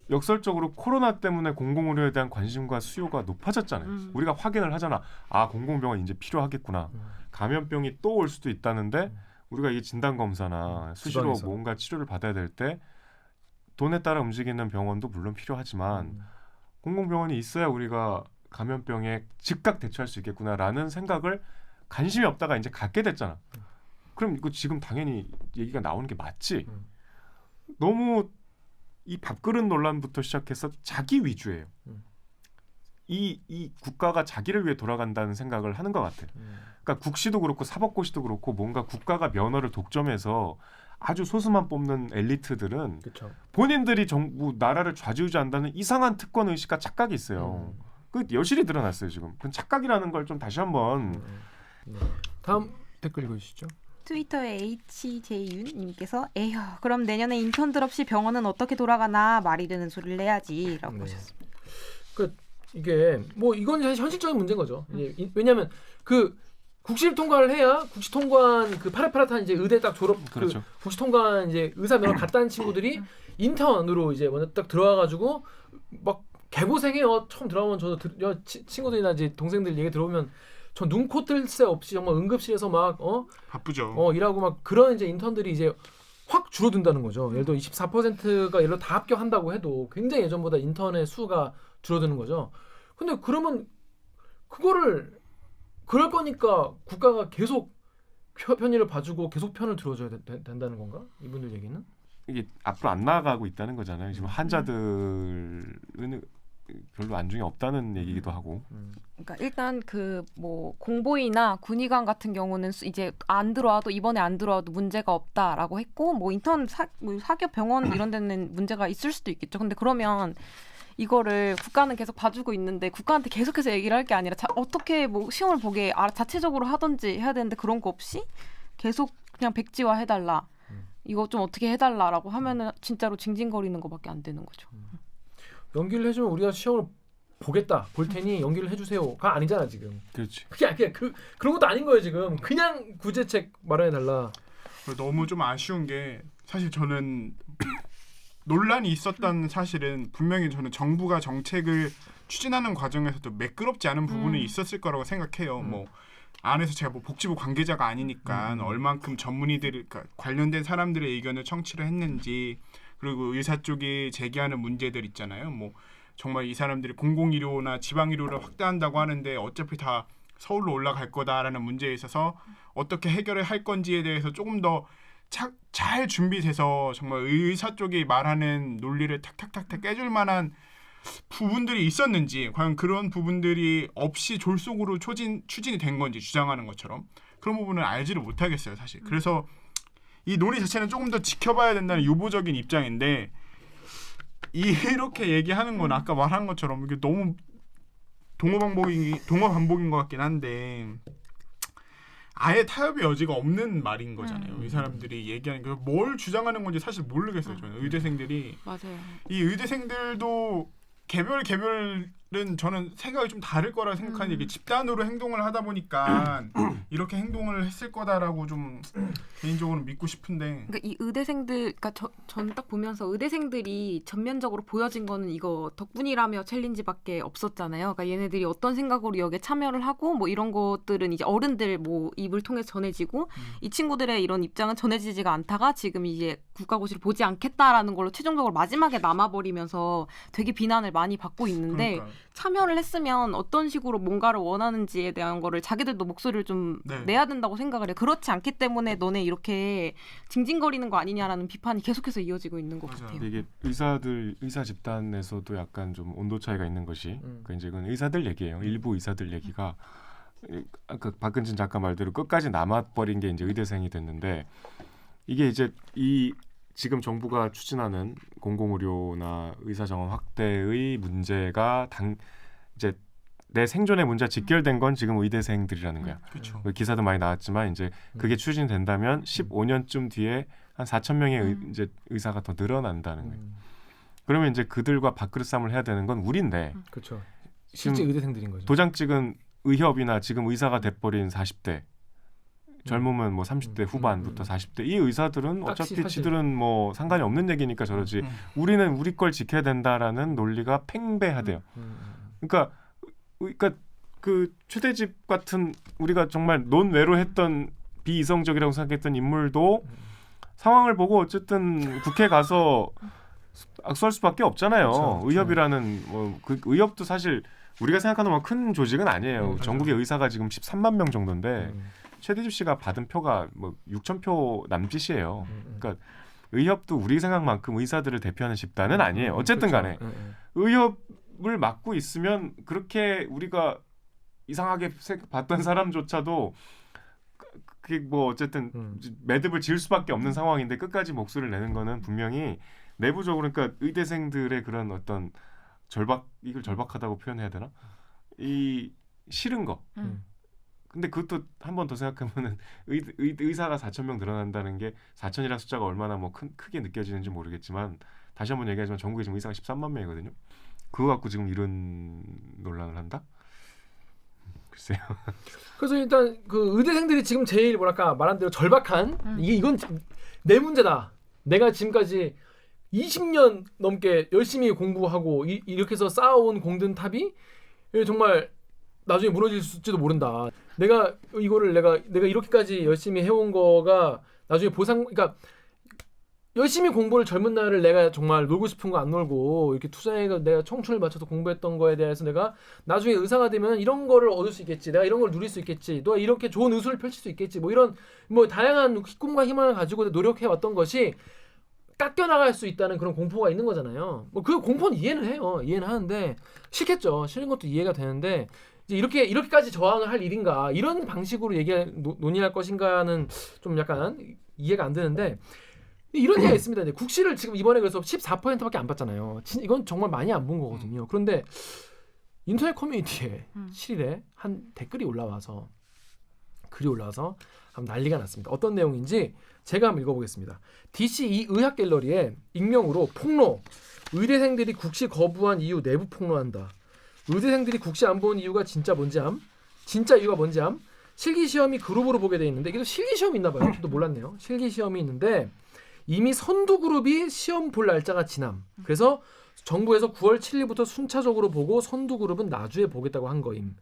역설적으로 코로나 때문에 공공의료에 대한 관심과 수요가 높아졌잖아요. 우리가 확인을 하잖아. 아 공공병원 이제 필요하겠구나. 감염병이 또 올 수도 있다는데 우리가 이 진단검사나 수시로 지방에서. 뭔가 치료를 받아야 될 때 돈에 따라 움직이는 병원도 물론 필요하지만 공공병원이 있어야 우리가 감염병에 즉각 대처할 수 있겠구나라는 생각을 관심이 없다가 이제 갖게 됐잖아. 그럼 이거 지금 당연히 얘기가 나오는 게 맞지. 너무 이 밥그릇 논란부터 시작해서 자기 위주예요. 이 국가가 자기를 위해 돌아간다는 생각을 하는 것 같아. 그러니까 국시도 그렇고 사법고시도 그렇고 뭔가 국가가 면허를 독점해서 아주 소수만 뽑는 엘리트들은 그렇죠. 본인들이 정부 나라를 좌지우지한다는 이상한 특권 의식과 착각이 있어요. 그 여실히 드러났어요 지금. 그 착각이라는 걸 좀 다시 한번. 다음 댓글 읽어주시죠. 트위터의 HJ윤님께서 에휴 그럼 내년에 인턴들 없이 병원은 어떻게 돌아가나 말이 되는 소리를 내야지라고 하셨습니다. 그 이게 뭐 이건 사실 현실적인 문제인 거죠. 왜냐하면 그 국시를 통과를 해야 국시 통과한 그 파릇파릇한 이제 의대 딱 졸업 그렇죠. 그 국시 통과한 이제 의사 면허 갔다는 친구들이 인턴으로 이제 먼저 딱 들어와가지고 막 개고생해요. 처음 들어오면 저도 친구들이나 이제 동생들 얘기 들어보면 저 눈코 뜰 새 없이 정말 응급실에서 막 바쁘죠. 일하고 막 그런 이제 인턴들이 이제 확 줄어든다는 거죠. 예를 들어 24%가 예를 들어 다 합격한다고 해도 굉장히 예전보다 인턴의 수가 줄어드는 거죠. 근데 그러면 그거를 그럴 거니까 국가가 계속 편의를 봐주고 계속 편을 들어줘야 된다는 건가? 이분들 얘기는? 이게 앞으로 안 나아가고 있다는 거잖아요. 지금 환자들은 별로 안중에 없다는 얘기기도 하고. 그러니까 일단 그 뭐 공보이나 군의관 같은 경우는 이제 안 들어와도 이번에 안 들어와도 문제가 없다라고 했고 뭐 인턴 사기업 병원 이런 데는 문제가 있을 수도 있겠죠. 근데 그러면 이거를 국가는 계속 봐주고 있는데 국가한테 계속해서 얘기를 할 게 아니라 어떻게 뭐 시험을 보게 자체적으로 하든지 해야 되는데 그런 거 없이 계속 그냥 백지화 해달라. 이거 좀 어떻게 해달라라고 하면은 진짜로 징징거리는 거밖에 안 되는 거죠. 연기를 해주면 우리가 시험을 보겠다, 볼 테니 연기를 해주세요가 아니잖아 지금. 그렇지. 그게 그런 것도 아닌 거예요 지금. 그냥 구제책 마련해 달라. 너무 좀 아쉬운 게 사실 저는 논란이 있었던 사실은 분명히 저는 정부가 정책을 추진하는 과정에서도 매끄럽지 않은 부분이 있었을 거라고 생각해요. 뭐 안에서 제가 뭐 복지부 관계자가 아니니까 얼만큼 전문의들 그러니까 관련된 사람들의 의견을 청취를 했는지 그리고 의사 쪽이 제기하는 문제들 있잖아요. 뭐 정말 이 사람들이 공공의료나 지방의료를 확대한다고 하는데 어차피 다 서울로 올라갈 거다라는 문제에 있어서 어떻게 해결을 할 건지에 대해서 조금 더 잘 준비돼서 정말 의사 쪽이 말하는 논리를 탁탁탁탁 깨줄 만한 부분들이 있었는지 과연 그런 부분들이 없이 졸속으로 추진이 된 건지 주장하는 것처럼 그런 부분은 알지를 못하겠어요 사실. 그래서 이 논의 자체는 조금 더 지켜봐야 된다는 유보적인 입장인데 이렇게 얘기하는 건 아까 말한 것처럼 이게 너무 동어반복인 것 같긴 한데 아예 타협의 여지가 없는 말인 거잖아요. 이 사람들이 얘기하는 게 뭘 주장하는 건지 사실 모르겠어요. 저는 의대생들이 맞아요. 이 의대생들도 개별은 저는 생각이 좀 다를 거라 생각하는데 이게 집단으로 행동을 하다 보니까 이렇게 행동을 했을 거다라고 좀 개인적으로 믿고 싶은데. 그러니까 이 의대생들, 그러니까 저는 딱 보면서 의대생들이 전면적으로 보여진 거는 이거 덕분이라며 챌린지밖에 없었잖아요. 그러니까 얘네들이 어떤 생각으로 여기에 참여를 하고 뭐 이런 것들은 이제 어른들 뭐 입을 통해서 전해지고 이 친구들의 이런 입장은 전해지지가 않다가 지금 이제 국가고시를 보지 않겠다라는 걸로 최종적으로 마지막에 남아버리면서 되게 비난을 많이 받고 있는데 그러니까. 참여를 했으면 어떤 식으로 뭔가를 원하는지에 대한 거를 자기들도 목소리를 좀 네. 내야 된다고 생각을 해요. 그렇지 않기 때문에 너네 이렇게 징징거리는 거 아니냐라는 비판이 계속해서 이어지고 있는 것 맞아요. 같아요. 이게 의사 집단에서도 약간 좀 온도 차이가 있는 것이 그러니까 이제 그건 의사들 얘기예요. 일부 의사들 얘기가 아까 박근진 작가 말대로 끝까지 남아버린 게 이제 의대생이 됐는데 이게 이제 이 지금 정부가 추진하는 공공의료나 의사정원 확대의 문제가 이제 내 생존의 문제가 직결된 건 지금 의대생들이라는 거야. 그렇죠. 기사도 많이 나왔지만 이제 그게 추진된다면 15년쯤 뒤에 한 4천 명의 이제 의사가 더 늘어난다는 거예요. 그러면 이제 그들과 밥그릇 싸움을 해야 되는 건 우리인데 그렇죠. 실제 의대생들인 거죠. 도장 찍은 의협이나 지금 의사가 돼버린 40대 젊으면 뭐 30대 후반부터 40대 이 의사들은 어차피 사실. 지들은 뭐 상관이 없는 얘기니까 저러지 우리는 우리 걸 지켜야 된다라는 논리가 팽배하대요. 그러니까 그 최대집 같은 우리가 정말 논외로 했던 비이성적이라고 생각했던 인물도 상황을 보고 어쨌든 국회 가서 악수할 수밖에 없잖아요. 그렇죠. 의협이라는 그 의협도 사실 우리가 생각하는 뭐 큰 조직은 아니에요. 전국의 의사가 지금 13만 명 정도인데 최대집 씨가 받은 표가 뭐 6천 표 남짓이에요. 그러니까 의협도 우리 생각만큼 의사들을 대표하는 집단은 아니에요. 어쨌든 간에 의협을 맡고 있으면 그렇게 우리가 이상하게 봤던 사람조차도 그게 뭐 어쨌든 매듭을 지을 수밖에 없는 상황인데 끝까지 목소리를 내는 거는 분명히 내부적으로 그러니까 의대생들의 그런 어떤 이걸 절박하다고 표현해야 되나? 이 싫은 거. 근데 그것도 한 번 더 생각하면은 의사가 4천 명 늘어난다는 게 4천이라는 숫자가 얼마나 뭐 크게 느껴지는지 모르겠지만 다시 한번 얘기하지만 전국에 지금 의사가 13만 명이거든요. 그거 갖고 지금 이런 논란을 한다? 글쎄요. 그래서 일단 그 의대생들이 지금 제일 뭐랄까 말한 대로 절박한 이건 내 문제다. 내가 지금까지 20년 넘게 열심히 공부하고 이렇게 해서 쌓아온 공든 탑이 정말 나중에 무너질지도 모른다. 내가 이거를 내가 이렇게까지 열심히 해온 거가 나중에 그러니까 열심히 공부를 젊은 날을 내가 정말 놀고 싶은 거 안 놀고 이렇게 투자해가 내가 청춘을 맞춰서 공부했던 거에 대해서 내가 나중에 의사가 되면 이런 거를 얻을 수 있겠지. 내가 이런 걸 누릴 수 있겠지. 또 이렇게 좋은 의술을 펼칠 수 있겠지. 뭐 이런 뭐 다양한 꿈과 희망을 가지고 노력해 왔던 것이 깎여 나갈 수 있다는 그런 공포가 있는 거잖아요. 뭐 그 공포는 이해는 해요. 이해는 하는데 싫겠죠. 싫은 것도 이해가 되는데 이제 이렇게까지 저항을 할 일인가 이런 방식으로 논의할 것인가는 좀 약간 이해가 안 되는데 이런 얘기가 있습니다. 이제 국시를 지금 이번에 그래서 14%밖에 안 받잖아요. 이건 정말 많이 안 본 거거든요. 그런데 인터넷 커뮤니티에 7일에 한 댓글이 올라와서 글이 올라와서 한번 난리가 났습니다. 어떤 내용인지 제가 한번 읽어보겠습니다. DC 의학 갤러리에 익명으로 폭로, 의대생들이 국시 거부한 이유 내부 폭로한다. 의대생들이 국시 안 보는 이유가 진짜 뭔지 암? 진짜 이유가 뭔지 암? 실기 시험이 그룹으로 보게 돼 있는데 이게 또 실기 시험이 있나 봐요. 저도 몰랐네요. 실기 시험이 있는데 이미 선두 그룹이 시험 볼 날짜가 지남. 그래서 정부에서 9월 7일부터 순차적으로 보고 선두 그룹은 나중에 보겠다고 한 거임.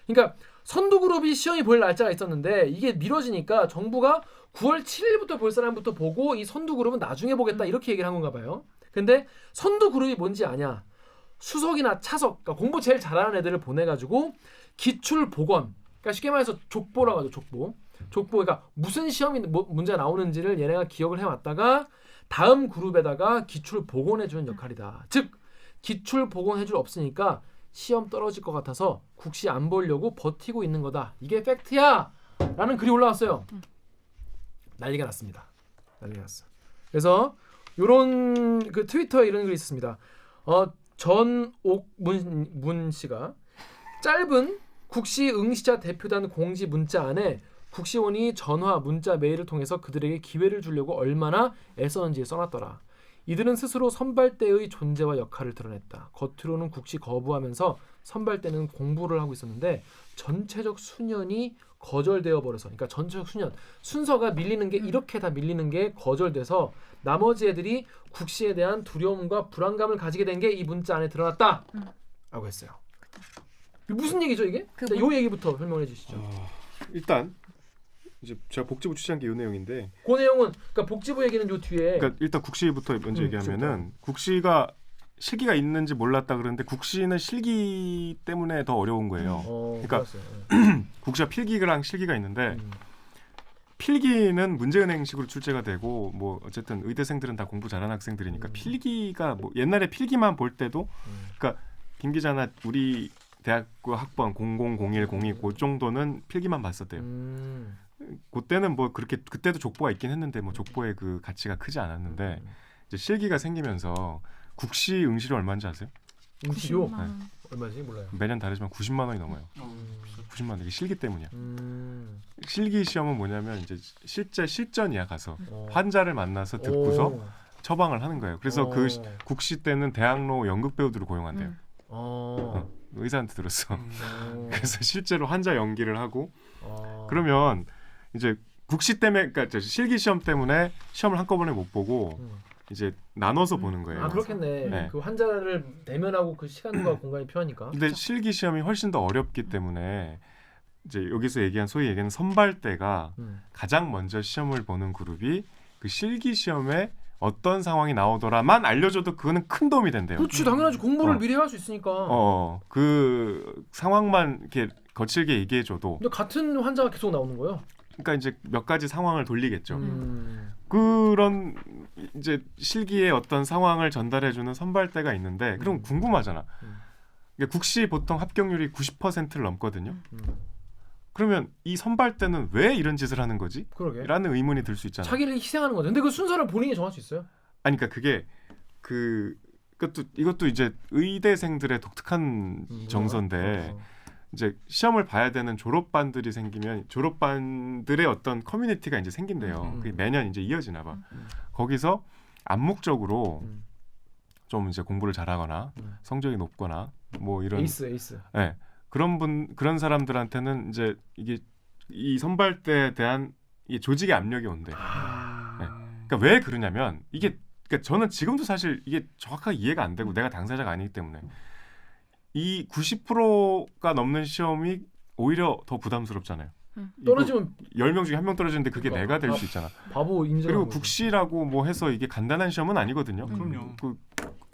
그러니까 선두 그룹이 시험이 볼 날짜가 있었는데 이게 미뤄지니까 정부가 9월 7일부터 볼 사람부터 보고 이 선두 그룹은 나중에 보겠다 이렇게 얘기를 한 건가 봐요. 근데 선두 그룹이 뭔지 아냐? 수석이나 차석, 그러니까 공부 제일 잘하는 애들을 보내가지고 기출 보건, 그러니까 쉽게 말해서 족보라고 하죠. 족보, 그러니까 무슨 시험이 문제가 나오는지를 얘네가 기억을 해왔다가 다음 그룹에다가 기출 복원해주는 역할이다. 즉 기출 복원해줄 없으니까 시험 떨어질 것 같아서 국시 안 보려고 버티고 있는 거다. 이게 팩트야! 라는 글이 올라왔어요. 난리가 났습니다. 난리가 났어. 그래서 요런 그 트위터에 이런 글이 있었습니다. 전옥문 씨가 짧은 국시 응시자 대표단 공지 문자 안에 국시원이 전화, 문자, 메일을 통해서 그들에게 기회를 주려고 얼마나 애썼는지 써놨더라. 이들은 스스로 선발대의 존재와 역할을 드러냈다. 겉으로는 국시 거부하면서 선발대는 공부를 하고 있었는데 전체적 수년이 거절되어 버려서, 그러니까 전체적 수년 순서가 밀리는 게 이렇게 다 밀리는 게 거절돼서 나머지 애들이 국시에 대한 두려움과 불안감을 가지게 된 게 이 문자 안에 드러났다. 라고 했어요. 무슨 얘기죠 이게? 요 얘기부터 설명해 주시죠. 일단 이제 제가 복지부 취재한 게 이 내용인데 그 내용은 그러니까 복지부 얘기는 요 뒤에. 그러니까 일단 국시부터 먼저 얘기하면은 국시가 실기가 있는지 몰랐다 그러는데 국시는 실기 때문에 더 어려운 거예요. 그러니까 국시가 필기랑 실기가 있는데 필기는 문제은행식으로 출제가 되고 뭐 어쨌든 의대생들은 다 공부 잘하는 학생들이니까 필기가 뭐 옛날에 필기만 볼 때도 그러니까 김 기자나 우리 대학교 학번 0001 02 그 정도는 필기만 봤었대요. 그때는 뭐 그렇게 그때도 족보가 있긴 했는데 뭐 족보의 그 가치가 크지 않았는데 이제 실기가 생기면서 국시 응시료 얼마인지 아세요? 응시료 얼마지 몰라요. 매년 다르지만 90만 원이 넘어요. 90만 원 이게 실기 때문이야. 실기 시험은 뭐냐면 이제 실제 실전이야 가서 환자를 만나서 듣고서 처방을 하는 거예요. 그래서 그 국시 때는 대학로 연극 배우들을 고용한대요. 의사한테 들었어. 그래서 실제로 환자 연기를 하고 그러면 이제 국시 때문에 그러니까 실기 시험 때문에 시험을 한꺼번에 못 보고 이제 나눠서 보는 거예요. 아 그렇겠네. 네. 그 환자를 대면하고 그 시간과 공간이 필요하니까. 근데 실기 시험이 훨씬 더 어렵기 때문에 이제 여기서 얘기한 소위 얘기하는 선발대가 가장 먼저 시험을 보는 그룹이 그 실기 시험에 어떤 상황이 나오더라만 알려줘도 그거는 큰 도움이 된대요. 그렇지 당연하지. 공부를 미리 할 수 있으니까. 그 상황만 이렇게 거칠게 얘기해줘도. 근데 같은 환자가 계속 나오는 거예요. 그러니까 이제 몇 가지 상황을 돌리겠죠. 그런 이제 실기의 어떤 상황을 전달해주는 선발대가 있는데 그럼 궁금하잖아. 그러니까 국시 보통 합격률이 90%를 넘거든요. 그러면 이 선발대는 왜 이런 짓을 하는 거지? 그러게. 라는 의문이 들 수 있잖아. 자기를 희생하는 거죠. 근데 그 순서를 본인이 정할 수 있어요? 아니 그러니까 그게 이것도 이제 의대생들의 독특한 정서인데 이제 시험을 봐야 되는 졸업반들이 생기면 졸업반들의 어떤 커뮤니티가 이제 생긴대요. 그게 매년 이제 이어지나 봐. 거기서 암묵적으로 좀 이제 공부를 잘하거나 성적이 높거나 뭐 이런 에이스. 네. 그런 사람들한테는 이제 이게 이 선발대에 대한 이 조직의 압력이 온대. 네. 그러니까 왜 그러냐면 이게 그러니까 저는 지금도 사실 이게 정확하게 이해가 안 되고 내가 당사자가 아니기 때문에 이 90%가 넘는 시험이 오히려 더 부담스럽잖아요. 떨어지면 10명 중에 1명 떨어지는데 그게 그러니까. 내가 될 수 있잖아. 바보 인정. 그리고 국시라고 뭐 해서 이게 간단한 시험은 아니거든요. 그럼요. 그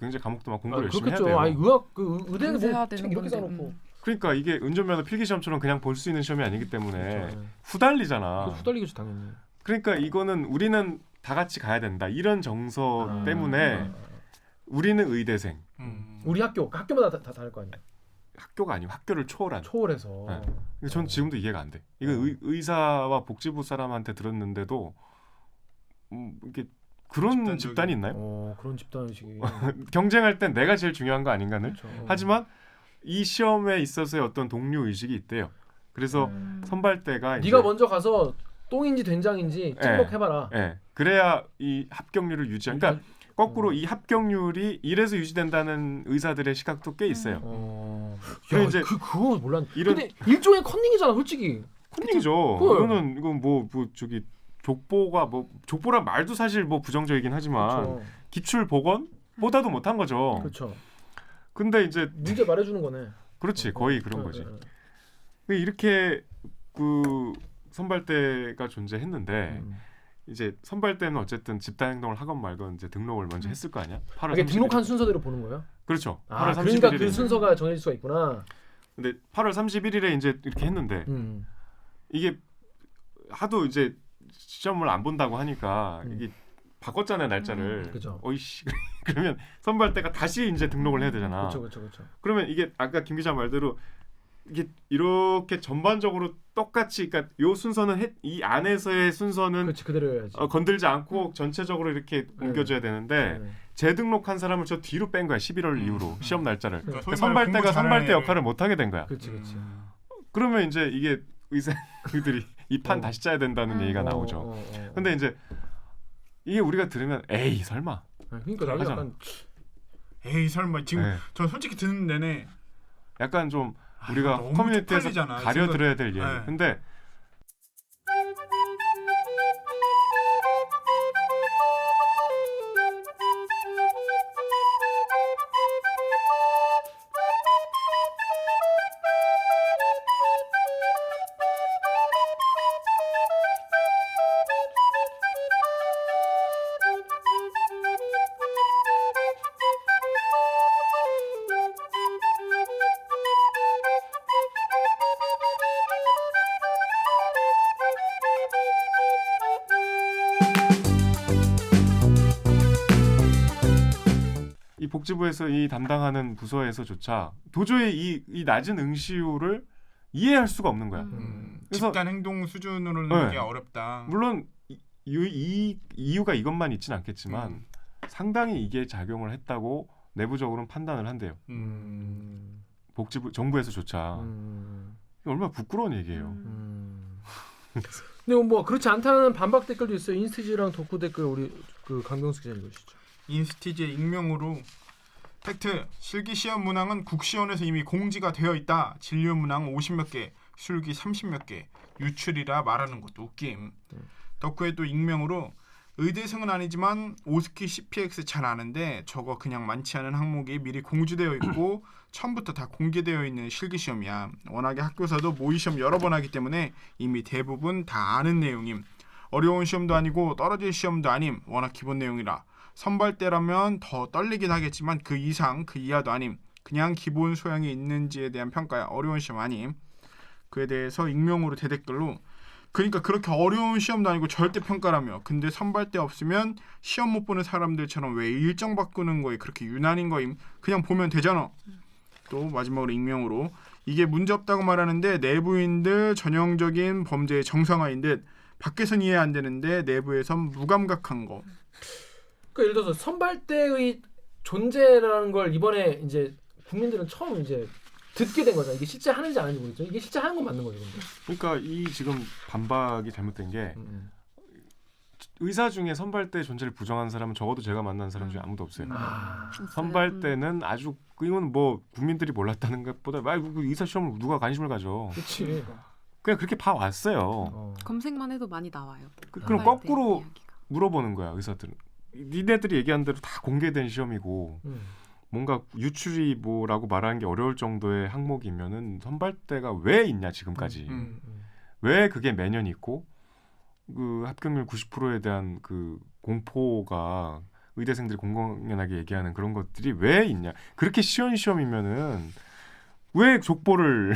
굉장히 과목도 막 공부를 열심히 그렇겠죠. 해야 돼요. 의학 그 의대는 해야 뭐 되는 책 이렇게 건데. 써놓고. 그러니까 이게 운전면허 필기시험처럼 그냥 볼 수 있는 시험이 아니기 때문에 그렇죠. 후달리잖아. 후달리겠죠 당연히. 그러니까 이거는 우리는 다 같이 가야 된다. 이런 정서 때문에 우리는 의대생. 우리 학교마다 다 다를 거 아니에요. 학교가 아니고 학교를 초월한. 초월해서. 네. 근데 전 지금도 이해가 안 돼. 이거 의사와 복지부 사람한테 들었는데도 이게 그런 집단이 있나요? 그런 집단 의식이. 경쟁할 땐 내가 제일 중요한 거 아닌가는? 그렇죠. 하지만 이 시험에 있어서의 어떤 동료 의식이 있대요. 그래서 선발대가 네가 먼저 가서 똥인지 된장인지 찐먹해봐라. 그래야 이 합격률을 유지한. 그러니까 거꾸로 이 합격률이 이래서 유지된다는 의사들의 시각도 꽤 있어요. 야, 이제 그거 몰랐네. 이런- 근데 일종의 컨닝이잖아, 솔직히. 컨닝이죠. 그걸. 이건 뭐 저기 족보란 말도 사실 뭐 부정적이긴 하지만 그렇죠. 기출 보건보다도 못한 거죠. 그렇죠. 근데 이제 문제 말해주는 거네. 그렇지 거의 그런 어, 거지. 어, 어. 이렇게 그 선발대가 존재했는데 이제 선발대는 어쨌든 집단 행동을 하건 말건 이제 등록을 먼저 했을 거 아니야? 8월 이게 30일. 등록한 순서대로 보는 거예요? 그렇죠. 아, 8월 그러니까 31일에. 그 순서가 정해질 수가 있구나. 근데 8월 31일에 이제 이렇게 했는데 이게 하도 이제 시험을 안 본다고 하니까 이게 바꿨잖아요 날짜를. 그죠. 어이씨 그러면 선발대가 다시 이제 등록을 해야 되잖아. 그렇죠. 그러면 이게 아까 김 기자 말대로 이게 이렇게 전반적으로 똑같이 그러니까 요 순서는 이 안에서의 순서는 그렇지 그대로 해야지. 건들지 않고 전체적으로 이렇게 옮겨줘야 되는데 네. 재등록한 사람을 저 뒤로 뺀 거야 11월 이후로 시험 날짜를. 그러니까 그러니까 소위 말해 선발대가 공부 잘하는 선발대 애를- 역할을 못 하게 된 거야. 그렇지. 그러면 이제 이게 의사들이 이 판 다시 짜야 된다는 얘기가 나오죠. 근데 이제 이게 우리가 들으면 에이 설마. 그러니까 나도 하잖아. 약간 에이 설마 지금 네. 전 솔직히 듣는 내내 약간 좀 우리가 너무 커뮤니티에서 쪽팔리잖아. 가려들어야 될 얘기. 네. 근데 이 복지부에서 이 담당하는 부서에서조차 도저히 이 낮은 응시율을 이해할 수가 없는 거야. 그래서- 집단 행동 수준으로는 네. 이게 어렵다. 물론 이 이유가 이것만 있진 않겠지만 상당히 이게 작용을 했다고 내부적으로는 판단을 한대요. 복지부 정부에서조차 이게 얼마나 부끄러운 얘기예요. 근데 뭐 그렇지 않다는 반박 댓글도 있어요. 인스티지랑 덕후 댓글 우리 그 강병수 기자 읽으시죠. 인스티지의 익명으로 팩트 실기 시험 문항은 국시원에서 이미 공지가 되어 있다. 진료 문항 50몇 개, 술기 30몇 개, 유출이라 말하는 것도 웃김. 덕후에 또 익명으로 의대생은 아니지만 오스키 CPX 잘 아는데 저거 그냥 많지 않은 항목이 미리 공지되어 있고 처음부터 다 공개되어 있는 실기 시험이야. 워낙에 학교에서도 모의 시험 여러 번 하기 때문에 이미 대부분 다 아는 내용임. 어려운 시험도 아니고 떨어질 시험도 아님. 워낙 기본 내용이라. 선발대라면 더 떨리긴 하겠지만 그 이상 그 이하도 아님. 그냥 기본 소양이 있는지에 대한 평가야. 어려운 시험 아님. 그에 대해서 익명으로 대댓글로 그러니까 그렇게 어려운 시험도 아니고 절대 평가라며. 근데 선발대 없으면 시험 못 보는 사람들처럼 왜 일정 바꾸는 거에 그렇게 유난인 거임. 그냥 보면 되잖아. 또 마지막으로 익명으로 이게 문제 없다고 말하는데 내부인들 전형적인 범죄의 정상화인 듯 밖에선 이해 안 되는데 내부에선 무감각한 거. 그러니까 예를 들어서 선발대의 존재라는 걸 이번에 이제 국민들은 처음 이제 듣게 된 거잖아. 이게 실제 하는지 안 하는지 모르겠죠. 이게 실제 하는 건 맞는 거죠. 근데. 그러니까 이 지금 반박이 잘못된 게 의사 중에 선발대 존재를 부정하는 사람은 적어도 제가 만난 사람 중에 아무도 없어요. 선발대는 아주 이건 뭐 국민들이 몰랐다는 것보다 그 의사 시험을 누가 관심을 가져. 그렇지. 그냥 그렇게 봐왔어요. 검색만 해도 많이 나와요. 그럼 선발대 거꾸로 이야기가. 물어보는 거야 의사들은. 니네들이 얘기한 대로 다 공개된 시험이고 뭔가 유출이 뭐라고 말하는 게 어려울 정도의 항목이면은 선발대가 왜 있냐 지금까지. 왜 그게 매년 있고 그 합격률 90%에 대한 그 공포가 의대생들이 공공연하게 얘기하는 그런 것들이 왜 있냐. 그렇게 쉬운 시험이면은 왜 족보를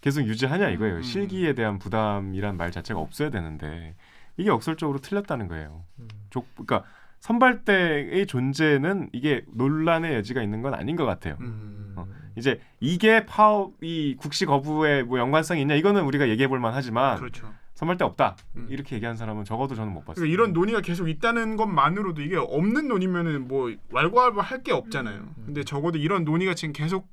계속 유지하냐 이거예요. 실기에 대한 부담이란 말 자체가 없어야 되는데 이게 역설적으로 틀렸다는 거예요. 그러니까 선발대의 존재는 이게 논란의 여지가 있는 건 아닌 것 같아요. 이제 이게 파업이 국시 거부에 뭐 연관성이 있냐 이거는 우리가 얘기해 볼 만하지만 그렇죠. 선발대 없다 이렇게 얘기한 사람은 적어도 저는 못 봤어요. 그러니까 이런 논의가 계속 있다는 것만으로도 이게 없는 논의면은 뭐 왈가왈부할 게 없잖아요. 근데 적어도 이런 논의가 지금 계속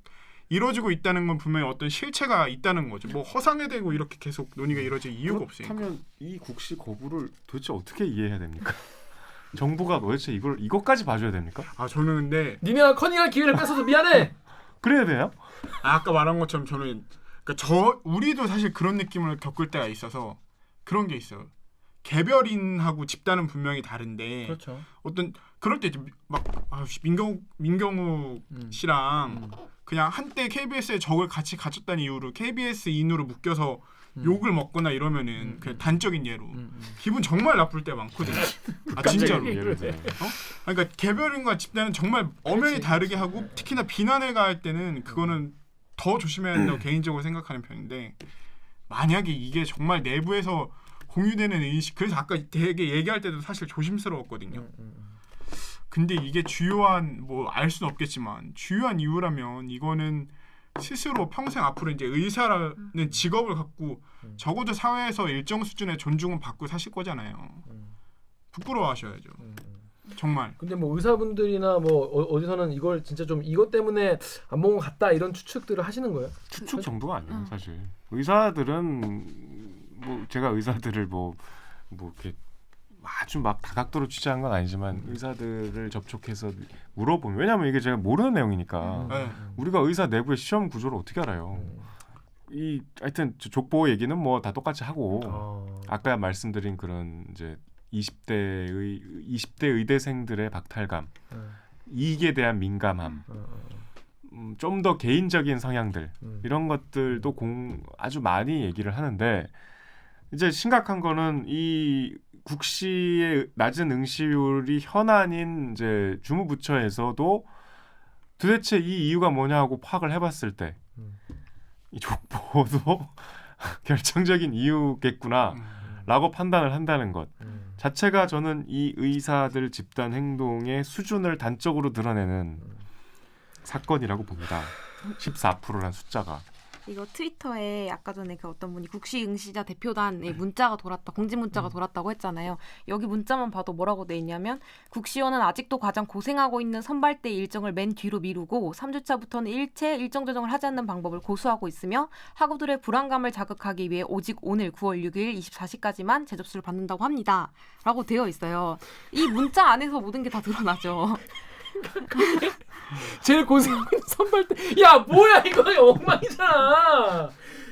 이루어지고 있다는 건 분명히 어떤 실체가 있다는 거죠. 뭐 허상에 대고 이렇게 계속 논의가 이루어질 이유가 없으니까. 그렇다면 이 국시 거부를 도대체 어떻게 이해해야 됩니까? 정부가 도대체 이것까지 봐줘야 됩니까? 아 저는 근데 니네가 커닝할 기회를 뺏어서 미안해. 그래야 돼요? 아까 말한 것처럼 저는 그러니까 우리도 사실 그런 느낌을 겪을 때가 있어서 그런 게 있어요. 개별인하고 집단은 분명히 다른데 그렇죠. 어떤 그럴 때 막 민경욱 씨랑 그냥 한때 KBS에 적을 같이 갖췄다는 이유로 KBS 인으로 묶여서 욕을 먹거나 이러면은 그냥 단적인 예로 기분 정말 나쁠 때 많거든요. 아 진짜로. 예를 들어. 그러니까 개별인과 집단은 정말 엄연히 그치. 다르게 하고 특히나 비난을 가할 때는 그거는 더 조심해야 된다고 개인적으로 생각하는 편인데 만약에 이게 정말 내부에서 공유되는 인식 그래서 아까 되게 얘기할 때도 사실 조심스러웠거든요. 근데 이게 주요한 뭐 알 수는 없겠지만 주요한 이유라면 이거는 스스로 평생 앞으로 이제 의사라는 직업을 갖고 적어도 사회에서 일정 수준의 존중은 받고 사실 거잖아요. 부끄러워하셔야죠. 정말. 근데 뭐 의사분들이나 뭐 어디서는 이걸 진짜 좀 이것 때문에 안 먹은 것 같다 이런 추측들을 하시는 거예요? 추측 정도가 아니에요, 사실. 의사들은 뭐 제가 의사들을 뭐 이렇게 아주 막 다각도로 취재한 건 아니지만 의사들을 접촉해서 물어보면 왜냐하면 이게 제가 모르는 내용이니까 네. 우리가 의사 내부의 시험 구조를 어떻게 알아요? 이 하여튼 족보 얘기는 뭐 다 똑같이 하고 아까 말씀드린 그런 이제 20대 의대생들의 박탈감, 이익에 대한 민감함, 좀 더 개인적인 성향들 이런 것들도 아주 많이 얘기를 하는데 이제 심각한 거는 이 국시의 낮은 응시율이 현안인 이제 주무부처에서도 도대체 이 이유가 뭐냐고 파악을 해봤을 때 이 족보도 결정적인 이유겠구나라고 판단을 한다는 것 자체가 저는 이 의사들 집단 행동의 수준을 단적으로 드러내는 사건이라고 봅니다. 14%란 숫자가. 이거 트위터에 아까 전에 그 어떤 분이 국시응시자 대표단에 문자가 돌았다, 공지 문자가 돌았다고 했잖아요. 여기 문자만 봐도 뭐라고 돼 있냐면 국시원은 아직도 가장 고생하고 있는 선발대 일정을 맨 뒤로 미루고 3주차부터는 일체 일정 조정을 하지 않는 방법을 고수하고 있으며 학우들의 불안감을 자극하기 위해 오직 오늘 9월 6일 24시까지만 재접수를 받는다고 합니다. 라고 되어 있어요. 이 문자 안에서 모든 게 다 드러나죠. 제일 고생하고 있는 선발대. 야 뭐야 이거 엉망이잖아.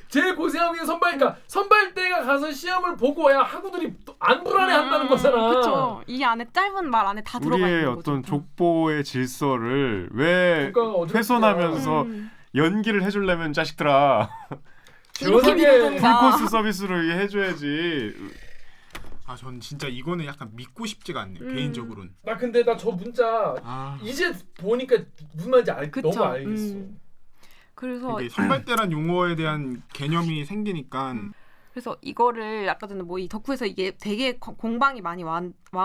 제일 고생하고 있는 그러니까 선발대가 가서 시험을 보고 야 학우들이 안 불안해한다는 거잖아. 그렇죠. 이 안에 짧은 말 안에 다 들어가 우리의 있는 거죠. 어떤 족보의 질서를 왜 국가가 어지럽다. 훼손하면서 연기를 해주려면 자식들아 시원하게 풀코스 서비스로 이게 해줘야지. 아 전 진짜 이거는 약간 믿고 싶지가 않네요. 개인적으로는. 나 근데 나 저 문자 이제 보니까 무슨 말인지 그쵸. 너무 알겠어. 그래서 이게 선발대란 용어에 대한 개념이 생기니까 그래서 이거를 아까 전에 뭐 이 덕후에서 이게 되게 공방이 많이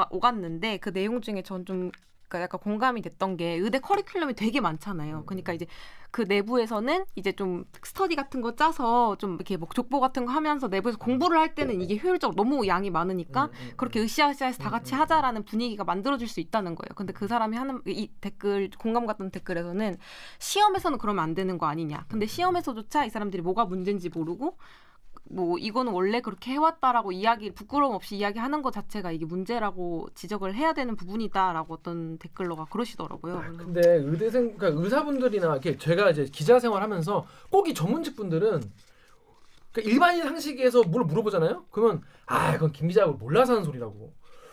오갔는데 그 내용 중에 전 좀 그러니까 약간 공감이 됐던 게 의대 커리큘럼이 되게 많잖아요. 그러니까 이제 그 내부에서는 이제 좀 스터디 같은 거 짜서 좀 이렇게 뭐 족보 같은 거 하면서 내부에서 공부를 할 때는 이게 효율적으로 너무 양이 많으니까 그렇게 으쌰으쌰해서 다 같이 하자라는 분위기가 만들어질 수 있다는 거예요. 근데 그 사람이 하는 이 댓글 공감 갔던 댓글에서는 시험에서는 그러면 안 되는 거 아니냐. 근데 시험에서조차 이 사람들이 뭐가 문제인지 모르고 뭐 이거는 원래 그렇게 해왔다라고 부끄러움 없이 이야기하는 것 자체가 이게 문제라고 지적을 해야 되는 부분이다라고 어떤 댓글러가 그러시더라고요. 근데 그러니까 의사분들이나 이렇게 제가 이제 기자 생활하면서 꼭 이 전문직 분들은 그러니까 일반인 상식에서 뭘 물어보잖아요. 그러면 그건 김 기자가 몰라서 하는 소리라고.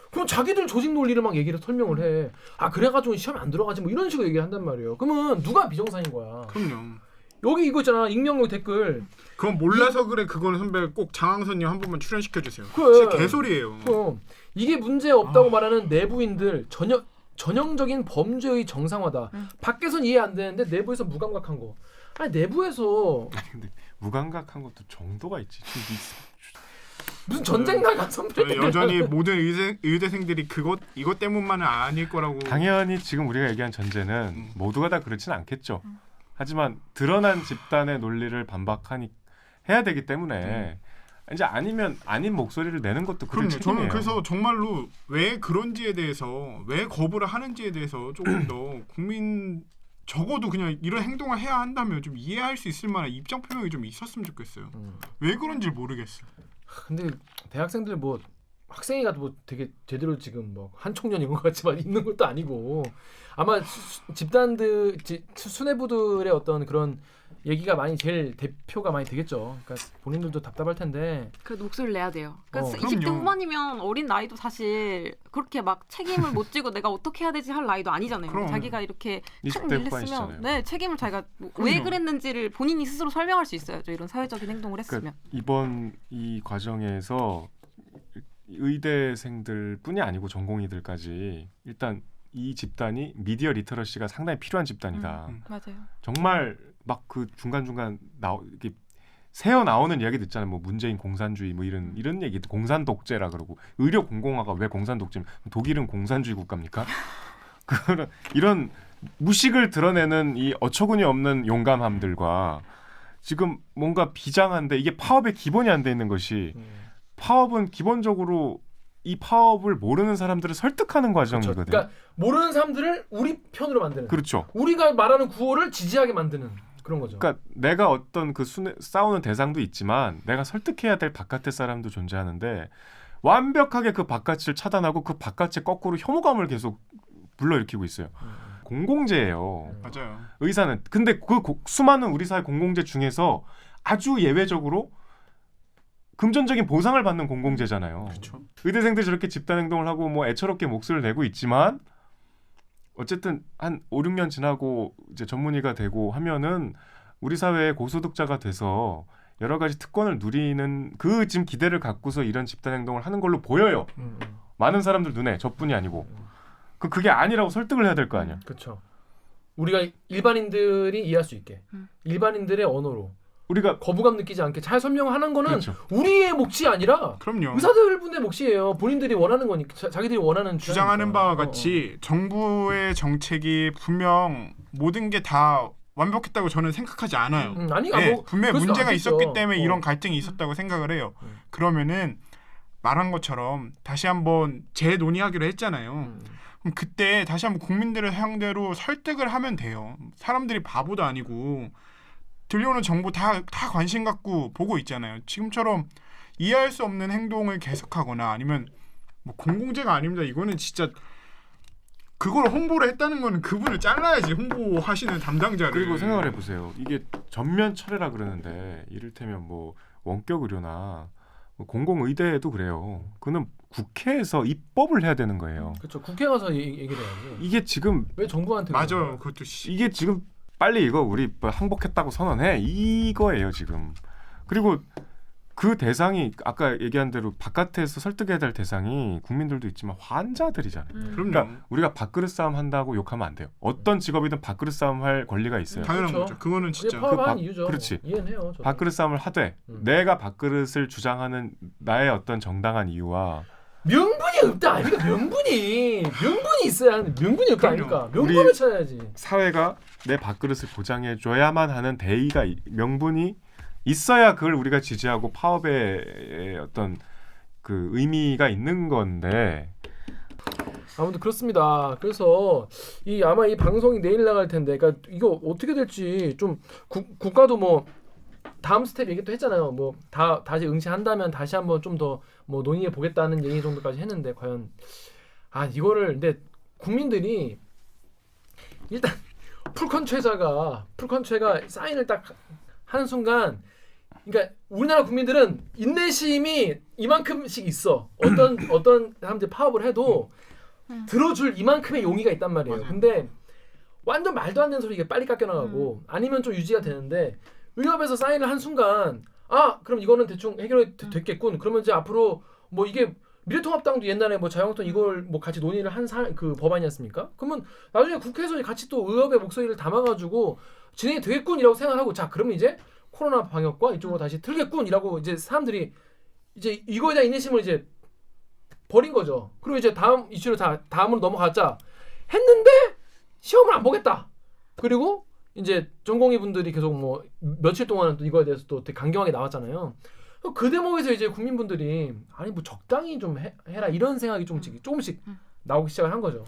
그럼 자기들 조직 논리를 막 얘기를 설명을 해. 그래가지고 시험에 안 들어가지 뭐 이런 식으로 얘기를 한단 말이에요. 그러면 누가 비정상인 거야. 그럼요. 여기 이거 있잖아 익명용 댓글. 그건 몰라서 그래. 그거는 선배 꼭 장항선님 한 번만 출연시켜 주세요. 그래. 진짜 개소리예요. 그럼 이게 문제 없다고 말하는 내부인들 전형적인 범죄의 정상화다. 밖에선 이해 안 되는데 내부에서 무감각한 거. 내부에서 근데 무감각한 것도 정도가 있지. 무슨 전쟁 나간 선배. 저는 여전히 모든 의대생들이 이것 때문만은 아닐 거라고. 당연히 지금 우리가 얘기한 전제는 모두가 다 그렇진 않겠죠. 하지만 드러난 집단의 논리를 해야 되기 때문에 이제 아니면 아닌 목소리를 내는 것도 그럴 그럼요. 책임이에요. 저는 그래서 정말로 왜 그런지에 대해서 왜 거부를 하는지에 대해서 조금 더 국민 적어도 그냥 이런 행동을 해야 한다면 좀 이해할 수 있을 만한 입장 표명이 좀 있었으면 좋겠어요. 왜 그런지 모르겠어. 근데 대학생들 뭐 학생회가 뭐 되게 제대로 지금 뭐 한 청년인 것 같지만 있는 것도 아니고 아마 집단들 수뇌부들의 어떤 그런 얘기가 많이 제일 대표가 많이 되겠죠. 그러니까 본인들도 답답할 텐데. 그래도 목소리를 내야 돼요. 그러니까 어. 20대 그럼요. 후반이면 어린 나이도 사실 그렇게 막 책임을 못 지고 내가 어떻게 해야 되지 할 나이도 아니잖아요. 그럼. 자기가 이렇게 큰 20대 일을 후반이시잖아요. 했으면 네, 책임을 자기가 왜 그럼요. 그랬는지를 본인이 스스로 설명할 수 있어야죠. 이런 사회적인 행동을 했으면. 그러니까 이번 이 과정에서 의대생들 뿐이 아니고 전공의들까지 일단 이 집단이 미디어 리터러시가 상당히 필요한 집단이다. 맞아요. 정말 막 그 중간중간 이렇게 새어 나오는 이야기 듣잖아요. 뭐 문재인 공산주의 뭐 이런 얘기, 공산 독재라 그러고 의료 공공화가 왜 공산 독재? 독일은 공산주의 국가입니까? 그런 이런 무식을 드러내는 이 어처구니 없는 용감함들과 지금 뭔가 비장한데 이게 파업의 기본이 안 돼 있는 것이 파업은 기본적으로 이 파업을 모르는 사람들을 설득하는 과정이거든요. 그러니까 모르는 사람들을 우리 편으로 만드는. 그렇죠. 우리가 말하는 구호를 지지하게 만드는 그런 거죠. 그러니까 내가 어떤 그 싸우는 대상도 있지만 내가 설득해야 될 바깥의 사람도 존재하는데 완벽하게 그 바깥을 차단하고 그 바깥에 거꾸로 혐오감을 계속 불러일으키고 있어요. 공공재예요. 맞아요. 의사는. 근데 그 수많은 우리 사회 공공재 중에서 아주 예외적으로 금전적인 보상을 받는 공공재잖아요. 그렇죠. 의대생들이 저렇게 집단행동을 하고 뭐 애처롭게 목소리를 내고 있지만 어쨌든 한 5, 6년 지나고 이제 전문의가 되고 하면은 우리 사회의 고소득자가 돼서 여러 가지 특권을 누리는 그 지금 기대를 갖고서 이런 집단행동을 하는 걸로 보여요. 많은 사람들 눈에 저뿐이 아니고 그게 아니라고 설득을 해야 될 거 아니야. 그렇죠. 우리가 일반인들이 이해할 수 있게 일반인들의 언어로 우리가 거부감 느끼지 않게 잘 설명하는 거는 그렇죠. 우리의 몫이 아니라 그럼요. 의사들분의 몫이에요. 본인들이 원하는 거니까 자기들이 원하는 주장하는 주장이니까. 바와 같이 정부의 정책이 분명 모든 게 다 완벽했다고 저는 생각하지 않아요. 아니 네, 뭐 분명히 그럴 수도 문제가 않겠죠. 있었기 때문에 이런 갈등이 있었다고 생각을 해요. 그러면은 말한 것처럼 다시 한번 재논의하기로 했잖아요. 그럼 그때 다시 한번 국민들을 상대로 설득을 하면 돼요. 사람들이 바보도 아니고 들려오는 정보 다 관심 갖고 보고 있잖아요. 지금처럼 이해할 수 없는 행동을 계속하거나 아니면 뭐 공공재가 아닙니다. 이거는 진짜 그걸 홍보를 했다는 거는 그분을 잘라야지 홍보하시는 담당자를. 그리고 생각을 해보세요. 이게 전면 철회라 그러는데 이를테면 뭐 원격 의료나 뭐 공공의대도 그래요. 그는 국회에서 입법을 해야 되는 거예요. 그렇죠. 국회 가서 얘기를 해야지. 이게 지금 왜 정부한테 맞아요. 그러는 거야? 그것도 이게 지금 빨리 이거 우리 뭐 항복했다고 선언해 이거예요 지금. 그리고 그 대상이 아까 얘기한 대로 바깥에서 설득해야 될 대상이 국민들도 있지만 환자들이잖아요. 그럼요. 그러니까 우리가 밥그릇 싸움 한다고 욕하면 안 돼요. 어떤 직업이든 밥그릇 싸움 할 권리가 있어요. 당연한 그렇죠. 거죠. 그거는 그게 진짜 파업한 그 이유죠. 그렇지. 이해는 해요. 저도. 밥그릇 싸움을 하되 내가 밥그릇을 주장하는 나의 어떤 정당한 이유와 명분이 없다 아닙니까? 명분이 있어야 하는데 명분이 없다 그럼요. 아닙니까? 명분을 우리- 찾아야지. 사회가 내 밥그릇을 보장해줘야만 하는 대의가 명분이 있어야 그걸 우리가 지지하고 파업의 어떤 그 의미가 있는 건데 아무튼 그렇습니다. 그래서 아마 이 방송이 내일 나갈 텐데, 그러니까 이거 어떻게 될지 좀 국가도 뭐 다음 스텝 얘기도 했잖아요. 뭐 다시 응시한다면 다시 한번 좀 더 뭐 논의해 보겠다는 얘기 정도까지 했는데 과연 이거를 근데 국민들이 일단 풀컨 최가 사인을 딱 하는 순간, 그러니까 우리나라 국민들은 인내심이 이만큼씩 있어. 어떤 사람들이 파업을 해도 들어줄 이만큼의 용의가 있단 말이에요. 맞아요. 근데 완전 말도 안 되는 소리 이게 빨리 깎여나가고 아니면 좀 유지가 되는데 의협에서 사인을 한 순간 그럼 이거는 대충 해결이 됐겠군. 그러면 이제 앞으로 뭐 이게 미래통합당도 옛날에 뭐 자유한국당 이걸 뭐 같이 논의를 한 그 법안이었습니까? 그러면 나중에 국회에서 같이 또 의협의 목소리를 담아가지고 진행이 되겠군이라고 생각하고 자 그러면 이제 코로나 방역과 이쪽으로 다시 틀겠군이라고 이제 사람들이 이제 이거에 대한 인내심을 이제 버린 거죠. 그리고 이제 다음 이슈로 다음으로 넘어가자 했는데 시험을 안 보겠다. 그리고 이제 전공의 분들이 계속 뭐 며칠 동안은 또 이거에 대해서 또 되게 강경하게 나왔잖아요. 그 대목에서 이제 국민분들이 아니 뭐 적당히 좀 해라 이런 생각이 조금씩 나오기 시작을 한 거죠.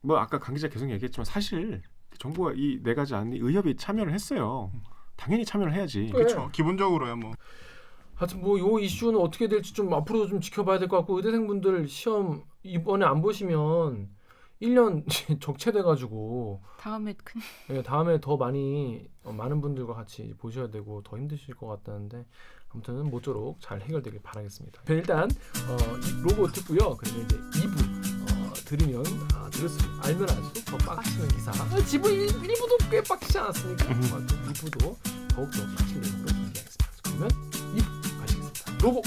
뭐 아까 강 기자 계속 얘기했지만 사실 정부가 이 네 가지 안에 의협이 참여를 했어요. 당연히 참여를 해야지. 그래. 그렇죠. 기본적으로야 뭐. 하여튼 뭐 요 이슈는 어떻게 될지 좀 앞으로도 좀 지켜봐야 될 것 같고 의대생분들 시험 이번에 안 보시면 1년 적체돼가지고 다음에 큰 다음에 더 많은 분들과 같이 보셔야 되고 더 힘드실 것 같다는데 아무튼 모쪼록 잘 해결되길 바라겠습니다. 일단 이 로고 듣고요. 그리고 이제 2부 들으면 알면 알수록 더 빡치는 기사. 지금 1부도 꽤 빡치지 않았습니까? 2부도 더욱더 빡칠 내용으로 준비하겠습니다. 그러면 2부 가시겠습니다. 로고